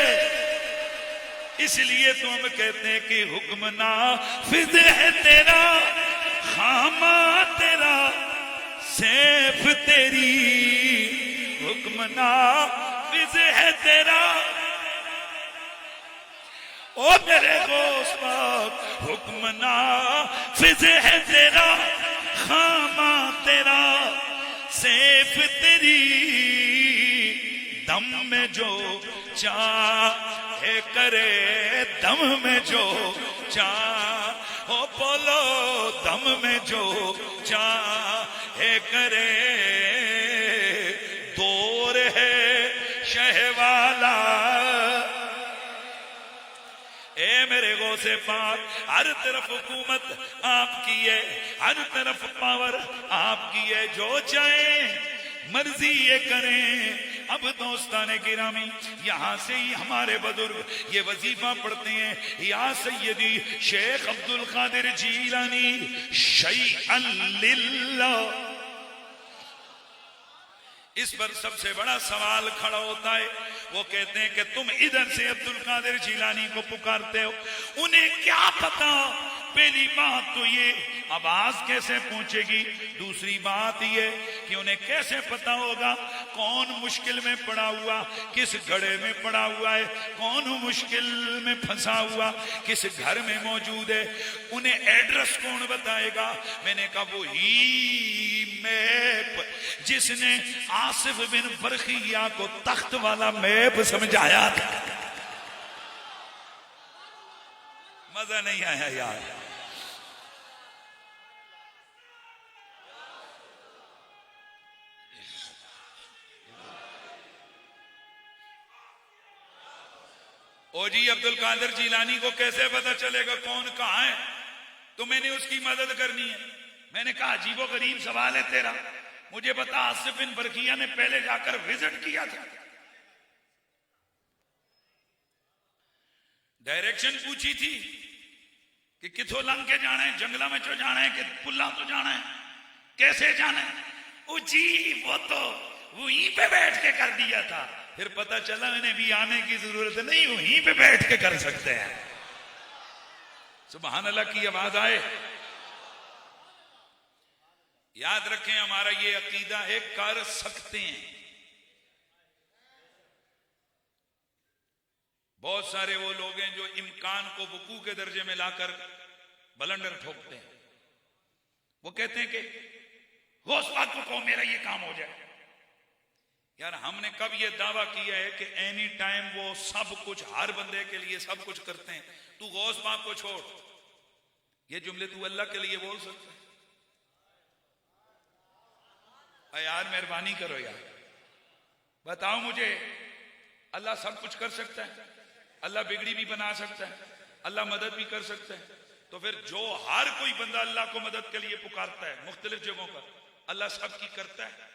इसलिए तो हम कहते हैं कि हुक्म नाफिज है तेरा, खामा तेरा, सैफ तेरी। हुक्म नाफिज है तेरा, ओ मेरे गौस पाक, हुक्म नाफिज है तेरा, खामा तेरा, सैफ तेरी। दम में जो चाहे करे, दम में जो चाहे बोलो, दम में जो चाहे करे, दौर है शहवाला। ए मेरे गौसे पाक, हर तरफ हुकूमत आपकी है, हर तरफ पावर आपकी है। जो चाहे मर्जी ये करें। अब दोस्ताने गिरामी, यहां से ही हमारे बुजुर्ग ये वजीफा पढ़ते हैं, या सैयदी शेख अब्दुल कादिर जीलानी शैअन लिल्लाह। इस पर सबसे बड़ा सवाल खड़ा होता है। वो कहते हैं कि तुम इधर से अब्दुल कादिर जीलानी को पुकारते हो, उन्हें क्या पता। पहली बात तो ये आवाज कैसे पहुंचेगी, दूसरी बात ये कि उन्हें कैसे पता होगा कौन मुश्किल में पड़ा हुआ, किस घड़े में पड़ा हुआ है, कौन मुश्किल में फंसा हुआ किस घर में मौजूद है। उन्हें एड्रेस कौन बताएगा? मैंने कहा वो ही मैप जिसने आसिफ बिन बरखिया को तख्त वाला मैप समझाया था। मजा नहीं आया यार। ओ जी, अब्दुल कादिर जीलानी को कैसे पता चलेगा कौन कहां है? तो मैंने उसकी मदद करनी है। मैंने कहा अजीबो गरीब सवाल है तेरा, मुझे बता आसिफ बिन बरखिया ने पहले जाकर विजिट किया था, डायरेक्शन पूछी थी कि किथों लंघ के जाना है, जंगला में चो जाना है कि पुल्ला तो जाना है, कैसे जाने? जी वो तो वहीं पे बैठ के कर दिया था। फिर पता चला इन्हें भी आने की जरूरत नहीं, वहीं पे बैठ के कर सकते हैं। सुभान अल्लाह की आवाज आए। याद रखें हमारा ये अकीदा है, कर सकते हैं। बहुत सारे वो लोग हैं जो इम्कान को वकू के दर्जे में लाकर बलंडर ठोकते हैं। वो कहते हैं कि गौस पाक को कहो मेरा ये काम हो जाए। यार हमने कब ये दावा किया है कि एनी टाइम वो सब कुछ हर बंदे के लिए सब कुछ करते हैं? तू गौस पाक को छोड़, ये जुमले तू अल्लाह के लिए बोल सकता है? यार मेहरबानी करो यार, बताओ मुझे, अल्लाह सब कुछ कर सकता है, अल्लाह बिगड़ी भी बना सकता है, अल्लाह मदद भी कर सकता है। तो फिर जो हर कोई बंदा अल्लाह को मदद के लिए पुकारता है मुख्तलिफ जगहों पर, अल्लाह सबकी करता है?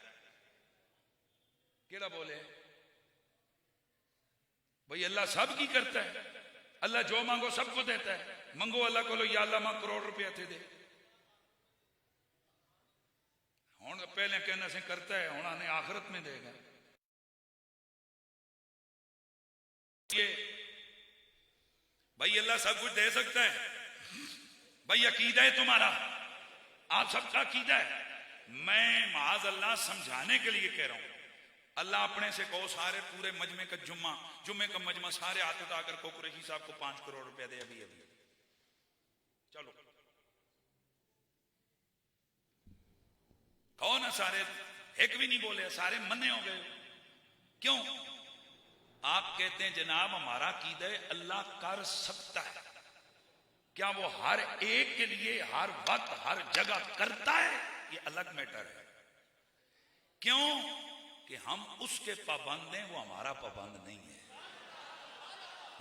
केड़ा बोले भाई अल्लाह सबकी करता है। अल्लाह जो मांगो सबको देता है। मंगो अल्लाह को, लो या अल्लाह मां करोड़ रुपया थे दे। हुण पहले कहना से करता है, हुण आने आखिरत में देगा। ये भाई अल्लाह सब कुछ दे सकता है। भाई अकीदा है तुम्हारा, आप सबका अकीदा है। मैं माज अल्लाह समझाने के लिए कह रहा हूं। अल्लाह अपने से कहो सारे पूरे मजमे का जुम्मे का मजमा सारे हाथ उठाकर को कुरैशी साहब को 5 करोड़ रुपया दे अभी अभी। चलो कहो ना, सारे एक भी नहीं बोले, सारे मन्ने हो गए। क्यों? आप कहते हैं जनाब हमारा अकीदा है अल्लाह कर सकता है। क्या वो हर एक के लिए हर वक्त हर जगह करता है? ये अलग मैटर है। क्यों? कि हम उसके पाबंद हैं, वो हमारा पाबंद नहीं है।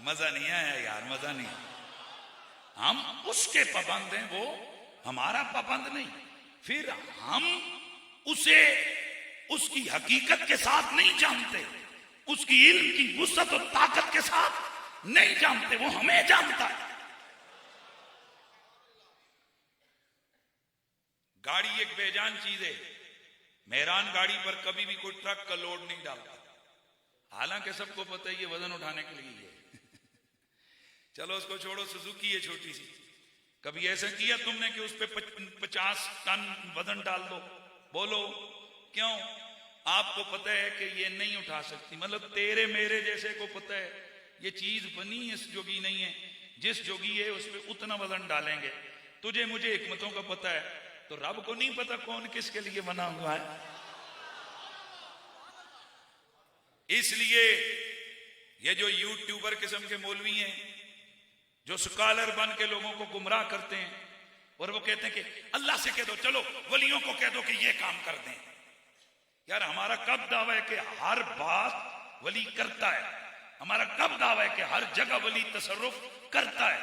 मजा नहीं आया यार, मजा नहीं। हम उसके पाबंद हैं, वो हमारा पाबंद नहीं। फिर हम उसे उसकी हकीकत के साथ नहीं जानते, उसकी इल्म की वुसअत और ताकत के साथ नहीं जानते, वो हमें जानता है। गाड़ी एक बेजान चीज है। मेहरान गाड़ी पर कभी भी कोई ट्रक का लोड नहीं डालता, हालांकि सबको पता है ये वजन उठाने के लिए है। चलो उसको छोड़ो, सुजुकी है छोटी सी। कभी ऐसा किया तुमने कि उस पे 50 टन वजन डाल दो? बोलो क्यों? आपको पता है कि ये नहीं उठा सकती। मतलब तेरे मेरे जैसे को पता है ये चीज बनी इस जोगी नहीं है, जिस जोगी है उस पर उतना वजन डालेंगे। तुझे मुझे हिकमतों का पता है, तो रब को नहीं पता कौन किसके लिए बना हुआ है। इसलिए ये जो यूट्यूबर किस्म के मौलवी हैं जो स्कॉलर बन के लोगों को गुमराह करते हैं, और वो कहते हैं कि अल्लाह से कह दो, चलो वलियों को कह दो कि ये काम कर दें। यार हमारा कब दावा है कि हर बात वली करता है? हमारा कब दावा है कि हर जगह वली तसर्रुफ करता है?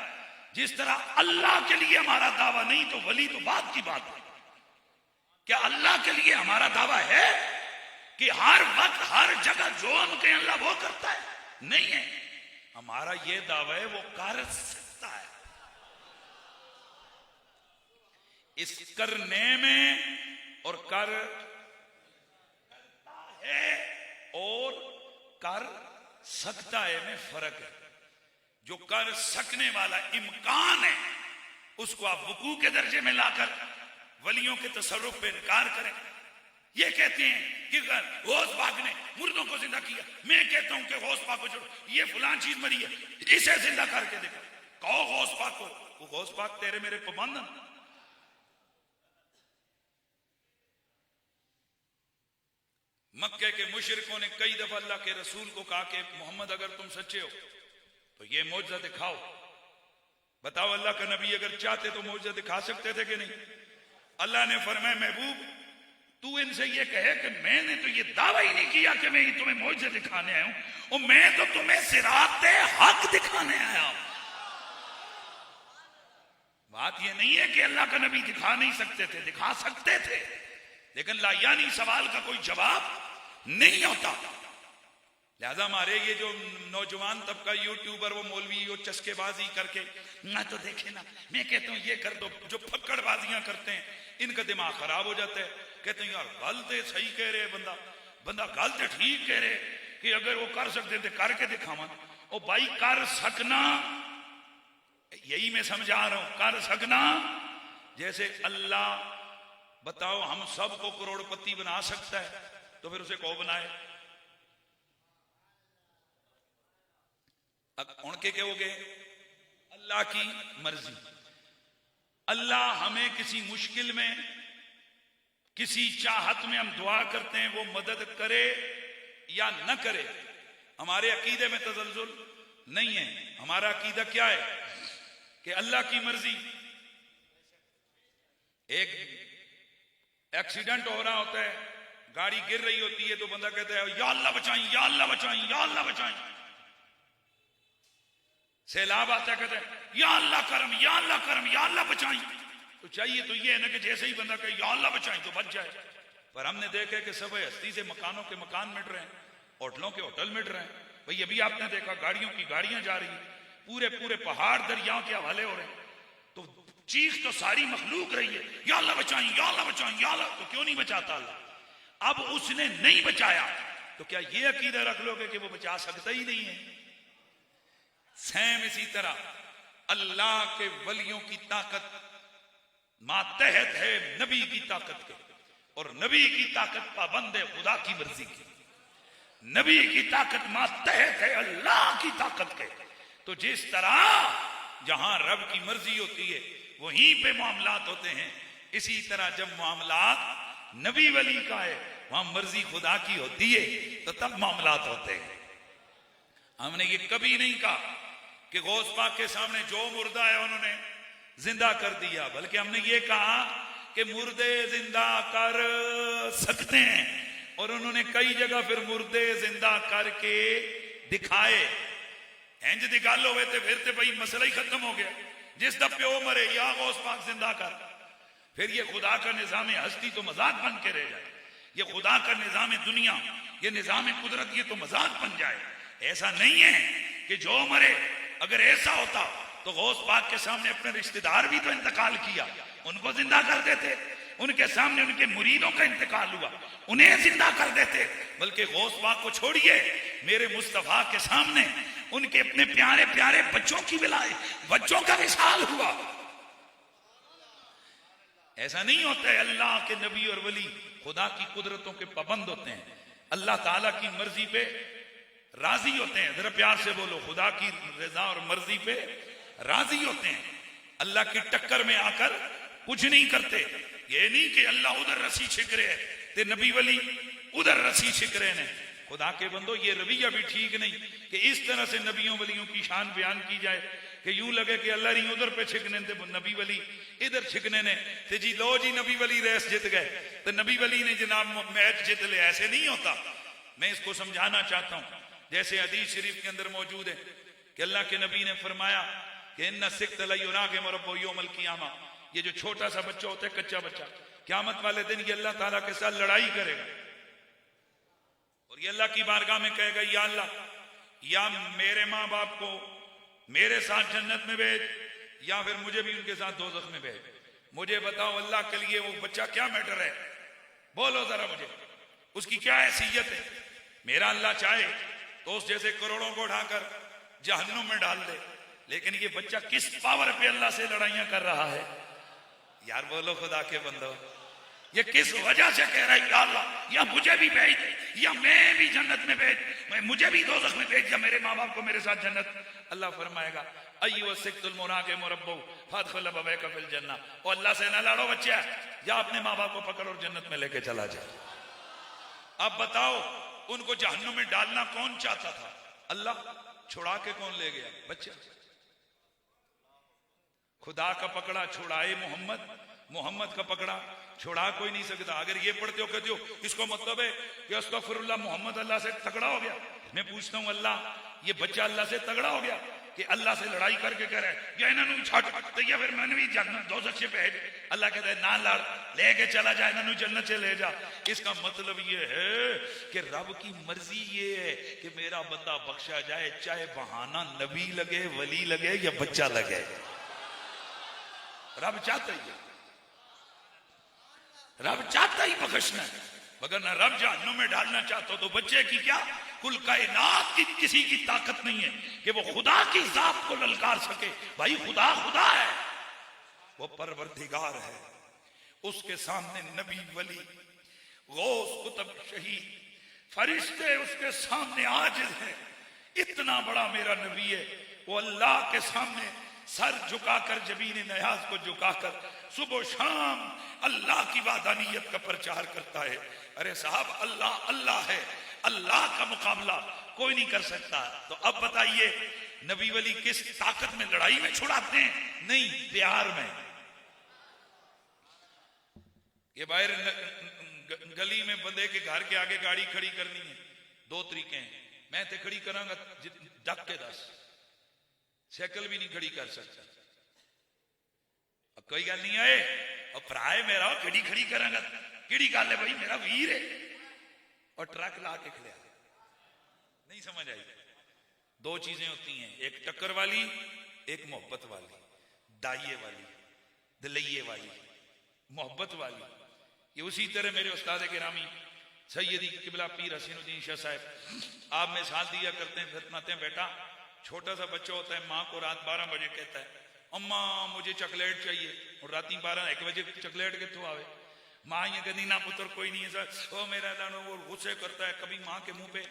जिस तरह अल्लाह के लिए हमारा दावा नहीं, तो वली तो बात की बात है। क्या अल्लाह के लिए हमारा दावा है कि हर वक्त हर जगह जो हम कहें अल्लाह वो करता है? नहीं है। हमारा ये दावा है वो कर सकता है। इस करने में और करता है और कर सकता है में फर्क है। जो कर सकने वाला इम्कान है उसको आप वकू के दर्जे में लाकर वलियों के तसर्रुफ पे इनकार करें। ये कहते हैं कि गौस पाक ने मुर्दों को जिंदा किया। मैं कहता हूं कि गौस पाक को छोड़ो, ये फलान चीज मरी है, इसे जिंदा करके देखो। कहो गौस पाक को, वो गौस पाक तेरे मेरे पाबंद। मक्के के मुशरिकों ने कई दफा अल्लाह के रसूल को कहा कि मोहम्मद अगर तुम सच्चे हो तो ये मौजज़ा दिखाओ। बताओ अल्लाह का नबी अगर चाहते तो मौजज़ा दिखा सकते थे कि नहीं? अल्लाह ने फरमाया महबूब तू इनसे ये कहे कि मैंने तो ये दावा ही नहीं किया कि मैं तुम्हें मौजज़ा दिखाने आया हूं, और मैं तो तुम्हें सिराते हक दिखाने आया हूं। बात ये नहीं है कि अल्लाह का नबी दिखा नहीं सकते थे, दिखा सकते थे, लेकिन लायानी सवाल का कोई जवाब नहीं होता। लिहाजा हमारे ये जो नौजवान तबका यूट्यूबर वो मौलवी वो चस्केबाजी करके ना तो देखे ना, मैं कहता हूँ ये कर दो, जो फक्कड़बाजियां करते हैं इनका दिमाग खराब हो जाता है। कहते हैं यार गलत है, सही कह रहे बंदा गलत है, ठीक कह रहे कि अगर वो कर सकते थे करके दिखावा। ओ भाई कर सकना, यही मैं समझा रहा हूं, कर सकना। जैसे अल्लाह बताओ हम सबको करोड़पति बना सकता है तो फिर उसे कौन बनाए? उनके क्या हो गए? अल्लाह की मर्जी। अल्लाह हमें किसी मुश्किल में, किसी चाहत में हम दुआ करते हैं वो मदद करे या न करे, हमारे अकीदे में तसल्जुल नहीं है। हमारा अकीदा क्या है कि अल्लाह की मर्जी। एक एक्सीडेंट हो रहा होता है, गाड़ी गिर रही होती है तो बंदा कहता है या अल्लाह बचाई, या अल्लाह बचाई, या अल्लाह बचाई। सैलाब आता है, कहते हैं या अल्लाह करम, या अल्लाह करम, या अल्लाह बचाई। तो चाहिए तो ये है ना कि जैसे ही बंदा कहे या अल्लाह बचाई तो बच जाए। पर हमने देखा कि सब हस्ती से मकानों के मकान मिट रहे हैं, होटलों के होटल मिट रहे हैं। भाई अभी आपने देखा गाड़ियों की गाड़ियां जा रही हैं, पूरे पूरे पहाड़ दरियाओं के हवाले हो रहे हैं। तो चीख तो सारी मखलूक रही है या अल्लाह बचाई, या अल्लाह बचाई, या अल्लाह। तो क्यों नहीं बचाता अल्लाह? अब उसने नहीं बचाया तो क्या ये अकीदा रख लोगे कि वो बचा सकता ही नहीं है? सेम इसी तरह अल्लाह के वलियों की ताकत मातहत है नबी की ताकत के, और नबी की ताकत पाबंद है खुदा की मर्जी की। नबी की ताकत मातहत है अल्लाह की ताकत के। तो जिस तरह जहां रब की मर्जी होती है वहीं पे मामलात होते हैं, इसी तरह जब मामलात नबी वली का है वहां मर्जी खुदा की होती है तो तब मामलात होते हैं। हमने ये कभी नहीं कहा कि गौस पाक के सामने जो मुर्दा है उन्होंने जिंदा कर दिया, बल्कि हमने ये कहा कि मुर्दे जिंदा कर सकते हैं, और उन्होंने कई जगह फिर मुर्दे जिंदा करके दिखाए। इंज दी गल होवे ते फिर ते भाई मसला ही खत्म हो गया। जिस दा प्यो मरे या गौस पाक जिंदा कर, फिर ये खुदा का निजाम हस्ती तो मजाक बन के रह जाए। ये खुदा का निजाम दुनिया, ये निजाम कुदरत, ये तो मजाक बन जाए। ऐसा नहीं है कि जो मरे, अगर ऐसा होता तो गौस पाक के सामने अपने रिश्तेदार भी तो इंतकाल किया, उनको जिंदा कर देते। उनके सामने उनके मुरीदों का इंतकाल हुआ, उन्हें जिंदा कर देते। बल्कि गौस पाक को छोड़िए, मेरे मुस्तफा के सामने उनके अपने प्यारे प्यारे बच्चों की विलायत, बच्चों का विशाल हुआ। ऐसा नहीं होता है। अल्लाह के नबी और वली खुदा की कुदरतों के पाबंद होते हैं, अल्लाह ताला की मर्जी पे राजी होते हैं। जरा प्यार से बोलो, खुदा की रजा और मर्जी पे राजी होते हैं। अल्लाह की टक्कर में आकर कुछ नहीं करते। ये नहीं कि अल्लाह उधर रस्सी छिक रहे ते नबी वली उधर रस्सी छिक रहे ने। खुदा के बंदो, ये रवैया भी ठीक नहीं कि इस तरह से नबियों वलियों की शान बयान की जाए कि यूं लगे कि अल्लाह नहीं उधर पे छिकने थे, नबी वली इधर छिकने ने ते जी लो जी नबी वली रेस जीत गए तो नबी वली ने जनाब मैच जीत लिया। ऐसे नहीं होता। मैं इसको समझाना चाहता हूं। जैसे हदीस शरीफ के अंदर मौजूद है कि अल्लाह के नबी ने फरमाया कि इन्ना सिक्त लयुरा के मरब्बो यौमल क़ियामा, ये जो छोटा सा बच्चा होता है, कच्चा बच्चा, क़यामत वाले दिन ये अल्लाह ताला के साथ लड़ाई करेगा और ये अल्लाह की बारगाह में कहेगा या अल्लाह, या मेरे माँ बाप को मेरे साथ जन्नत में भेज या फिर मुझे भी उनके साथ दोज़ख में भेज। मुझे बताओ अल्लाह के लिए वो बच्चा क्या मैटर है? बोलो जरा मुझे, उसकी क्या हैसियत है? मेरा अल्लाह चाहे तो उस जैसे करोड़ों को उठाकर जहन्नुम में डाल दे, लेकिन ये बच्चा किस पावर पे अल्लाह से लड़ाइयां कर रहा है? यार बोलो खुदा के बंदो, ये किस वजह से कह रहा है या अल्लाह, या मुझे भी भेज, या मैं भी जन्नत में भेज, मुझे भी दोज़ख में भेज, या मेरे माँ बाप को मेरे साथ जन्नत। अल्लाह फरमाएगा अय्युह सिक्तुल मुनाके मुरब्बू फदखुल अबवैका फिल जन्नह। और अल्लाह से ना लड़ो बच्चा, या अपने माँ बाप को पकड़ और जन्नत में लेके चला जाए। अब बताओ, उनको जहन्नुम में डालना कौन चाहता था? अल्लाह। छुड़ा के कौन ले गया? बच्चा। खुदा का पकड़ा छुड़ाए मोहम्मद, मोहम्मद का पकड़ा छुड़ा कोई नहीं सकता। अगर ये पढ़ते हो कहते हो इसको मतलब है कि अस्तगफिरुल्लाह मोहम्मद अल्लाह से तगड़ा हो गया। मैं पूछता हूं अल्लाह, ये बच्चा अल्लाह से तगड़ा हो गया कि अल्लाह से लड़ाई करके कह रहे या इन्होंने छट तो या फिर मैंने भी जन्नत दोज़ख से भेज। अल्लाह कहता है ना लड़, लेके चला जा, इन्होंने जन्नत से ले जा। इसका मतलब ये है कि रब की मर्जी ये है कि मेरा बंदा बख्शा जाए, चाहे बहाना नबी लगे, वली लगे या बच्चा लगे। रब चाहता ही है, रब चाहता ही बख्शना है, मगर ना रब जहन्नुम में डालना चाहता तो बच्चे की क्या, कुल कायनात की किसी की ताकत नहीं है कि वो खुदा की जात को ललकार सके। भाई खुदा खुदा है, वो परवरदिगार है, उसके सामने नबी वली गौस कुतुब शहीद फरिश्ते उसके सामने आजिज है। इतना बड़ा मेरा नबी है, वो अल्लाह के सामने सर झुकाकर, जबीन नयाज को झुकाकर सुबह शाम अल्लाह की वादानियत का प्रचार करता है। अरे साहब अल्लाह अल्लाह है, अल्लाह का मुकाबला कोई नहीं कर सकता। तो अब बताइए नबी वली किस ताकत में लड़ाई में छुड़ाते हैं? नहीं, प्यार में। ये बाहर गली में बंदे के घर के आगे गाड़ी खड़ी करनी है, दो तरीके हैं। मैं ते खड़ी करांगा डक के 10, साइकिल भी नहीं खड़ी कर सकता। अब कोई गल नहीं आए और भराए मेरा केड़ी खड़ी करांगा, केड़ी गल है भाई, मेरा वीर है। और ट्रक ला के खड़ा, नहीं समझ आई। दो चीजें होती हैं, एक टक्कर वाली, एक मोहब्बत वाली, दाइये वाली, दिलैये वाली, मोहब्बत वाली। ये उसी तरह मेरे उस्ताद गिरामी सैयदी किबला पीर हसीनुद्दीन शाह साहब आप मिसाल दिया करते हैं, फरमाते हैं बेटा छोटा सा बच्चा होता है, माँ को रात 12 बजे कहता है अम्मा मुझे चॉकलेट चाहिए, और रात 12-1 बजे चॉकलेट कितों आवे। माँ ये कहती ना पुत्र कोई नहीं है सर, ओ मेरा लानो। वो गुस्से करता है, कभी माँ के मुंह पे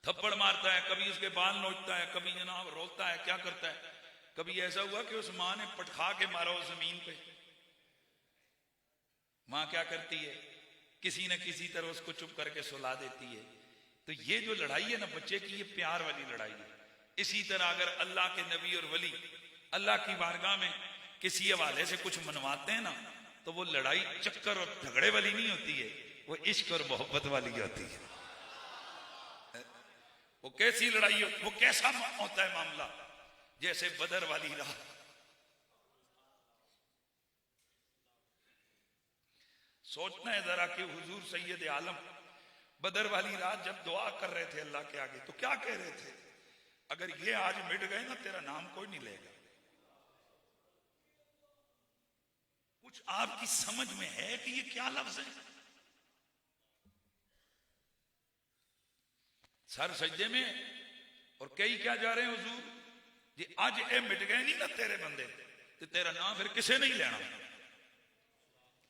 थप्पड़ मारता है, कभी उसके बाल नोचता है, कभी जनाब रोता है, क्या करता है। कभी ऐसा हुआ कि उस माँ ने पटखा के मारा उस जमीन पे। माँ क्या करती है, किसी न किसी तरह उसको चुप करके सुला देती है। तो ये जो लड़ाई है ना बच्चे की, ये प्यार वाली लड़ाई है। इसी तरह अगर अल्लाह के नबी और वली अल्लाह की बारगाह में किसी हवाले से कुछ मनवाते हैं ना, तो वो लड़ाई चक्कर और झगड़े वाली नहीं होती है, वो इश्क और मोहब्बत वाली होती है। वो कैसी लड़ाई हो, वो कैसा होता है मामला, जैसे बदर वाली रात। सोचना है जरा कि हुजूर सैयद आलम बदर वाली रात जब दुआ कर रहे थे अल्लाह के आगे, तो क्या कह रहे थे, अगर ये आज मिट गए ना तेरा नाम कोई नहीं लेगा। कुछ आपकी समझ में है कि ये क्या लफ्ज है? सर सजदे में और कई क्या जा रहे हैं हुजूर जी आज ये मिट गए नहीं ना तेरे बंदे, तो तेरा नाम फिर किसे नहीं लेना।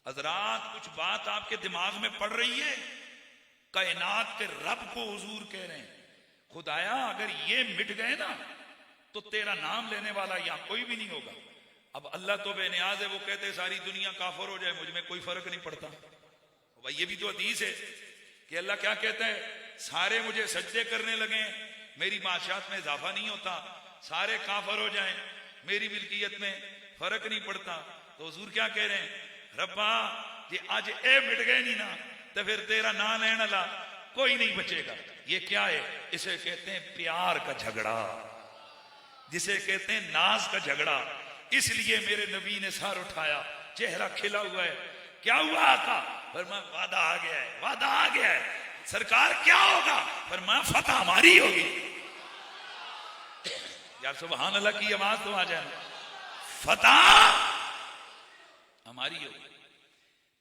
हजरात कुछ बात आपके दिमाग में पड़ रही है, कायनात के रब को हुजूर कह रहे हैं खुदाया अगर ये मिट गए ना तो तेरा नाम लेने वाला यहां कोई भी नहीं होगा। अब अल्लाह तो बेनियाज है, वो कहते सारी दुनिया काफिर हो जाए मुझ में कोई फर्क नहीं पड़ता। भाई ये भी तो हदीस है कि अल्लाह क्या कहता है, सारे मुझे सजदे करने लगे, मेरी माशियात में इजाफा नहीं होता, सारे काफिर हो जाएं, मेरी मिल्कियत में फर्क नहीं पड़ता। तो हुजूर क्या कह रहे हैं, रब्बा ये आज ए मिट गए नहीं ना तो फिर तेरा नाम लेने वाला कोई नहीं बचेगा। ये क्या है, इसे कहते हैं प्यार का झगड़ा, जिसे कहते हैं नाज का झगड़ा। इसलिए मेरे नबी ने सर उठाया, चेहरा खिला हुआ है। क्या हुआ आका? फरमाया वादा आ गया है, वादा आ गया है। सरकार क्या होगा? फरमाया फतह हमारी होगी। यार सुभान अल्लाह की आवाज तो आ जाए, फतह हमारी होगी।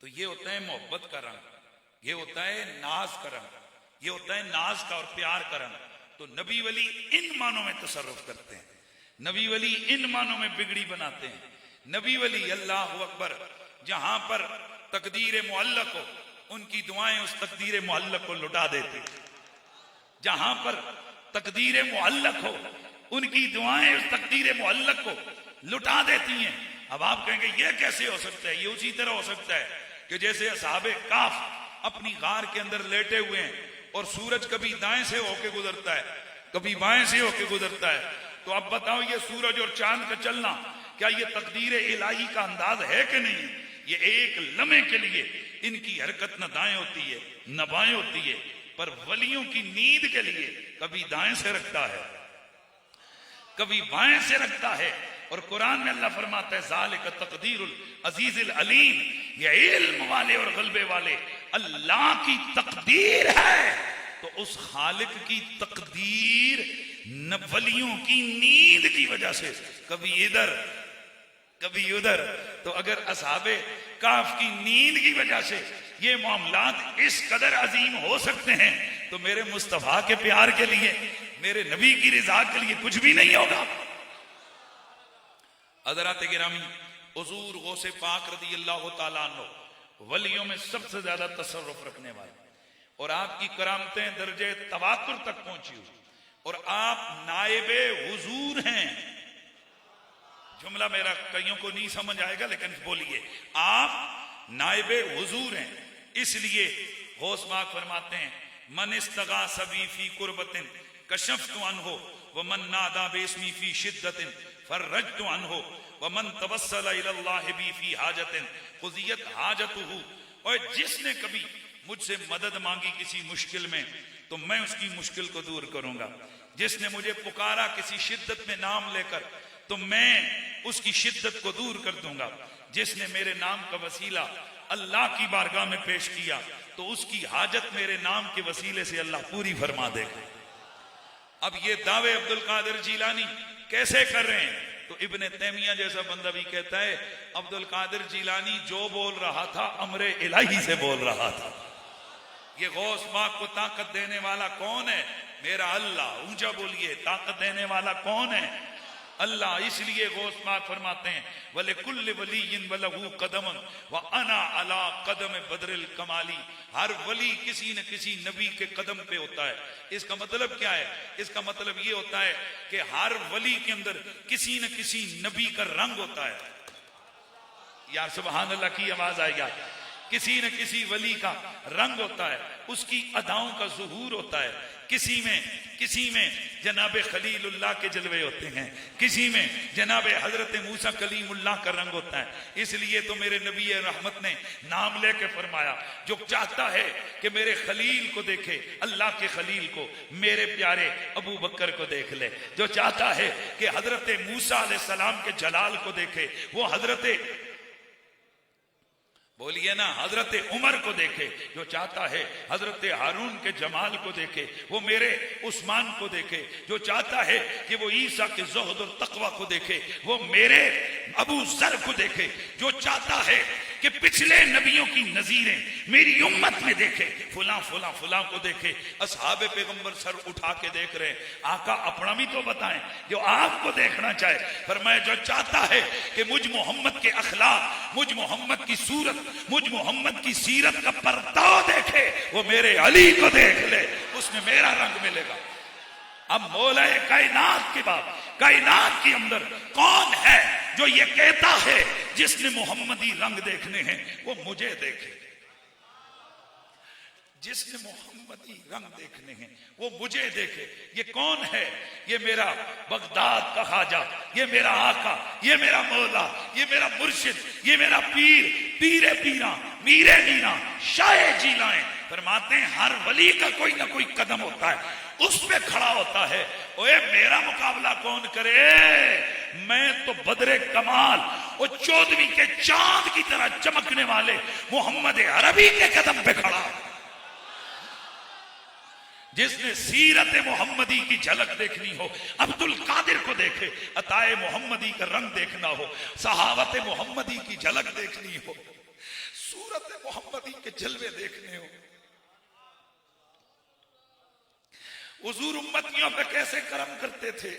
तो ये होता है मोहब्बत का रंग, ये होता है नाज का रंग, ये होता है नाज का और प्यार का रंग। तो नबी वली इन मानों में तसर्रुफ करते हैं, नबी वली इन मानों में बिगड़ी बनाते हैं। नबी वली अल्लाह अकबर, जहां पर तकदीर मुअल्लक हो उनकी दुआएं उस तकदीर मुअल्लक को लुटा देती, जहां पर तकदीर मुअल्लक हो उनकी दुआएं उस तकदीर मुअल्लक को लुटा देती हैं। अब आप कहेंगे ये कैसे हो सकता है? ये उसी तरह हो सकता है कि जैसे असहाबे काफ अपनी गार के अंदर लेटे हुए हैं और सूरज कभी दाएं से होके गुजरता है, कभी बाएं से होके गुजरता है। तो अब बताओ ये सूरज और चांद का चलना क्या ये तकदीर इलाही का अंदाज है कि नहीं? ये एक लम्हे के लिए इनकी हरकत न दाएं होती है न बाएं होती है, पर वलियों की नींद के लिए कभी दाएं से रखता है कभी बाएं से रखता है। और कुरान में अल्लाह फरमाता है ज़ालिका तक़दीरुल अज़ीज़िल अलीम, ये इल्म वाले और गलबे वाले अल्लाह की तकदीर है। तो उस खालिक की तकदीर वलियों की नींद की वजह से कभी इधर कभी उधर, तो अगर असहाबे काफ की नींद की वजह से ये मामलात इस कदर अजीम हो सकते हैं, तो मेरे मुस्तफा के प्यार के लिए, मेरे नबी की रिजा के लिए कुछ भी नहीं होगा। हज़रात गिरामी, हुजूर गौसे पाक रज़ी अल्लाह तआला अन्हु वलियों में सबसे ज्यादा तसर्रुफ रखने वाले, और आपकी करामतें दर्जे तवातुर तक पहुंची हुई, और आप नायबे हुजूर हैं। जुमला मेरा कईयों को नहीं समझ आएगा, लेकिन बोलिए, आप नायबे हुजूर हैं। इसलिए गौस पाक फरमाते हैं मन इस्तगा सभी फी कुर्बतिन कशफ्तु अन्हु व मन नादा बेस्मी फी शिद्दतिन फर्रजतु अन्हु व मन तवस्सला इलल्लाहि बी फी हाजतिन क़ुज़ियत हाजतुहु। और जिसने कभी मुझसे मदद मांगी किसी मुश्किल में, तो मैं उसकी मुश्किल को दूर करूंगा। जिसने मुझे पुकारा किसी शिद्दत में नाम लेकर, तो मैं उसकी शिद्दत को दूर कर दूंगा। जिसने मेरे नाम का वसीला अल्लाह की बारगाह में पेश किया, तो उसकी हाजत मेरे नाम के वसीले से अल्लाह पूरी फरमा देगा। अब ये दावे अब्दुल कादिर जीलानी कैसे कर रहे हैं? तो इब्ने तैमिया जैसा बंदा भी कहता है अब्दुल कादिर जीलानी जो बोल रहा था अमरे इलाही से बोल रहा था। ये गौस पाक को ताकत देने वाला कौन है? मेरा अल्लाह। ऊंचा बोलिए, ताकत देने वाला कौन है? अल्लाह। इसलिए गौस पाक फरमाते हैं वले कुल्ल वलीयिन वलहु कदमन व अना अला कदम बदरिल कमाली। हर वली किसी न किसी नबी के कदम पे होता है। इसका मतलब क्या है? इसका मतलब ये होता है कि हर वली के अंदर किसी न किसी नबी का रंग होता है। यार सुभान अल्लाह की आवाज आएगा। किसी न किसी वली का रंग होता है, उसकी अदाओं का ज़ुहूर होता है। किसी में जनाबे खलीलुल्लाह के जलवे होते हैं, किसी में जनाबे हजरत मूसा कलीमुल्लाह का रंग होता है। इसलिए तो मेरे नबी रहमत ने नाम लेके फरमाया, जो चाहता है कि मेरे खलील को देखे, अल्लाह के खलील को, मेरे प्यारे अबू बकर को देख ले। जो चाहता है कि हजरत मूसा अलैहिस्सलाम के जलाल को देखे, वो हजरत, बोलिए ना, हजरत उमर को देखे। जो चाहता है हजरत हारून के जमाल को देखे, वो मेरे उस्मान को देखे। जो चाहता है कि वो ईसा के ज़ुहद और तक़वा को देखे, वो मेरे अबू ज़र को देखे। जो चाहता है कि पिछले नबियों की नजीरें मेरी उम्मत में देखे, फुला फुला फुला को देखे। असहाबे पैगंबर सर उठा के देख रहे हैं, आका अपना भी तो बताएं जो आपको देखना चाहे। फरमाया जो चाहता है कि मुझ मोहम्मद के अखलाक, मुझ मोहम्मद की सूरत, मुझ मोहम्मद की सीरत का परताव देखे, वो मेरे अली को देख ले, उसमें मेरा रंग मिलेगा। अब मौला कायनात के बाद कायनात के अंदर कौन है जो ये कहता है जिसने मोहम्मदी रंग देखने हैं वो मुझे देखे? जिसने मोहम्मदी रंग देखने हैं वो मुझे देखे। ये कौन है? ये मेरा बगदाद का ख्वाजा, ये मेरा आका, ये मेरा मौला, ये मेरा मुर्शिद, ये मेरा पीर, पीरे पीरा, मीरे मीरा, शाये जीलाएं। फरमाते हैं हर वली का कोई ना कोई कदम होता है, उस पे खड़ा होता है। ओए मेरा मुकाबला कौन करे? मैं तो बदरे कमाल और 14वीं के चांद की तरह चमकने वाले मोहम्मद अरबी के कदम पे खड़ा। जिसने सीरत मोहम्मदी की झलक देखनी हो, अब्दुल कादिर को देखे। अताए मोहम्मदी का रंग देखना हो, सहावत मोहम्मदी की झलक देखनी हो, सूरत मोहम्मदी के जलवे देखने हो, हुजूर उम्मतियों पे कैसे करम करते थे,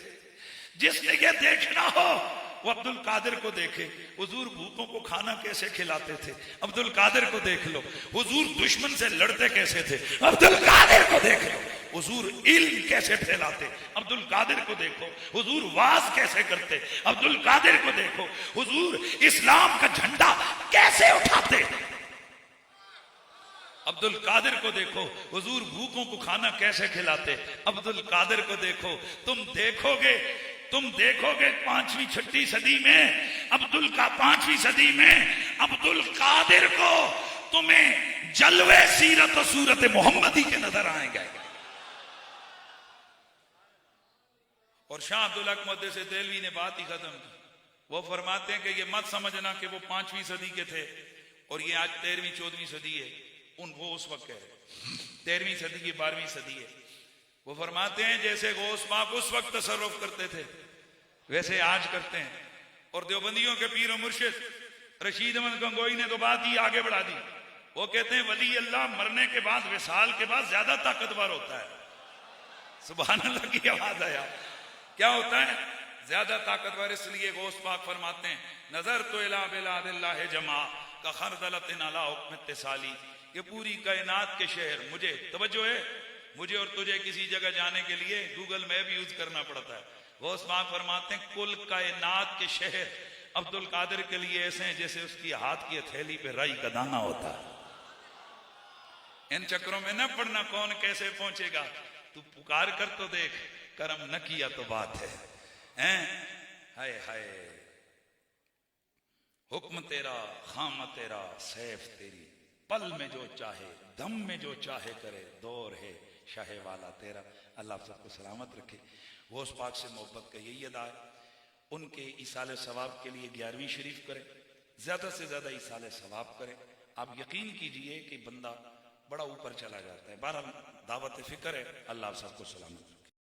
जिसने ये देखना हो वो अब्दुल कादिर को देखे। हुजूर भूतों को खाना कैसे खिलाते थे, अब्दुल कादिर को देख लो। हुजूर दुश्मन से लड़ते कैसे थे, अब्दुल कादिर को देख लो। हुजूर इल्म कैसे फैलाते, अब्दुल कादिर को देखो। हुजूर वाज कैसे करते, अब्दुल कादिर को देखो। हुजूर इस्लाम का झंडा कैसे उठाते, अब्दुल कादिर को देखो। हुजूर भूखों को खाना कैसे खिलाते, अब्दुल कादिर को देखो। तुम देखोगे 5वीं 6वीं सदी में अब्दुल का 5वीं सदी में अब्दुल कादिर को तुम्हें जलवे सीरत और सूरत मोहम्मदी के नजर आएंगे। और शाह अब्दुल हक मुहद्दिस देहलवी ने बात ही खत्म की। वो फरमाते हैं कि ये मत समझना कि वो 5वीं सदी के थे और ये आज 13वीं 14वीं सदी है। वो उस वक्त कह रहे 13वीं सदी की 12वीं सदी है। वो फरमाते हैं जैसे गौस पाक उस वक्त तसर्रुफ करते थे वैसे आज करते हैं। और देवबंदियों के पीर और मुर्शिद रशीद अहमद गंगोई ने तो बात ही आगे बढ़ा दी। वो कहते हैं वली अल्लाह मरने के बाद, विसाल के बाद ज्यादा ताकतवर होता है। सुभान अल्लाह की आवाज आया। क्या होता है? ज्यादा ताकतवर। इसलिए गौस पाक फरमाते हैं नजर तो इला बिलादिल्लाह जमा का खरदलतिन अला हुक्म इत्तिसाली, ये पूरी कायनात के शहर, मुझे तवज्जो है, मुझे और तुझे किसी जगह जाने के लिए गूगल मैप यूज करना पड़ता है। गौस पाक फरमाते हैं कुल कायनात के शहर अब्दुल कादिर के लिए ऐसे हैं जैसे उसकी हाथ की हथेली पे राई का दाना होता है। इन चक्रों में न पड़ना, कौन कैसे पहुंचेगा, तू पुकार कर तो देख, करम न किया तो बात है। हाय हाय हुक्म तेरा, खाम तेरा, सैफ तेरी, पल में जो चाहे, दम में जो चाहे करे, दौर है शाहे वाला तेरा। अल्लाह सबको सलामत रखे। वो उस पाक से मोहब्बत का यही अदा है। उनके इसाले सवाब के लिए 11वीं शरीफ करें, ज्यादा से ज्यादा इसाले सवाब करें। आप यकीन कीजिए कि बंदा बड़ा ऊपर चला जाता है। 12 दावत फिक्र है। अल्लाह सबको सलामत।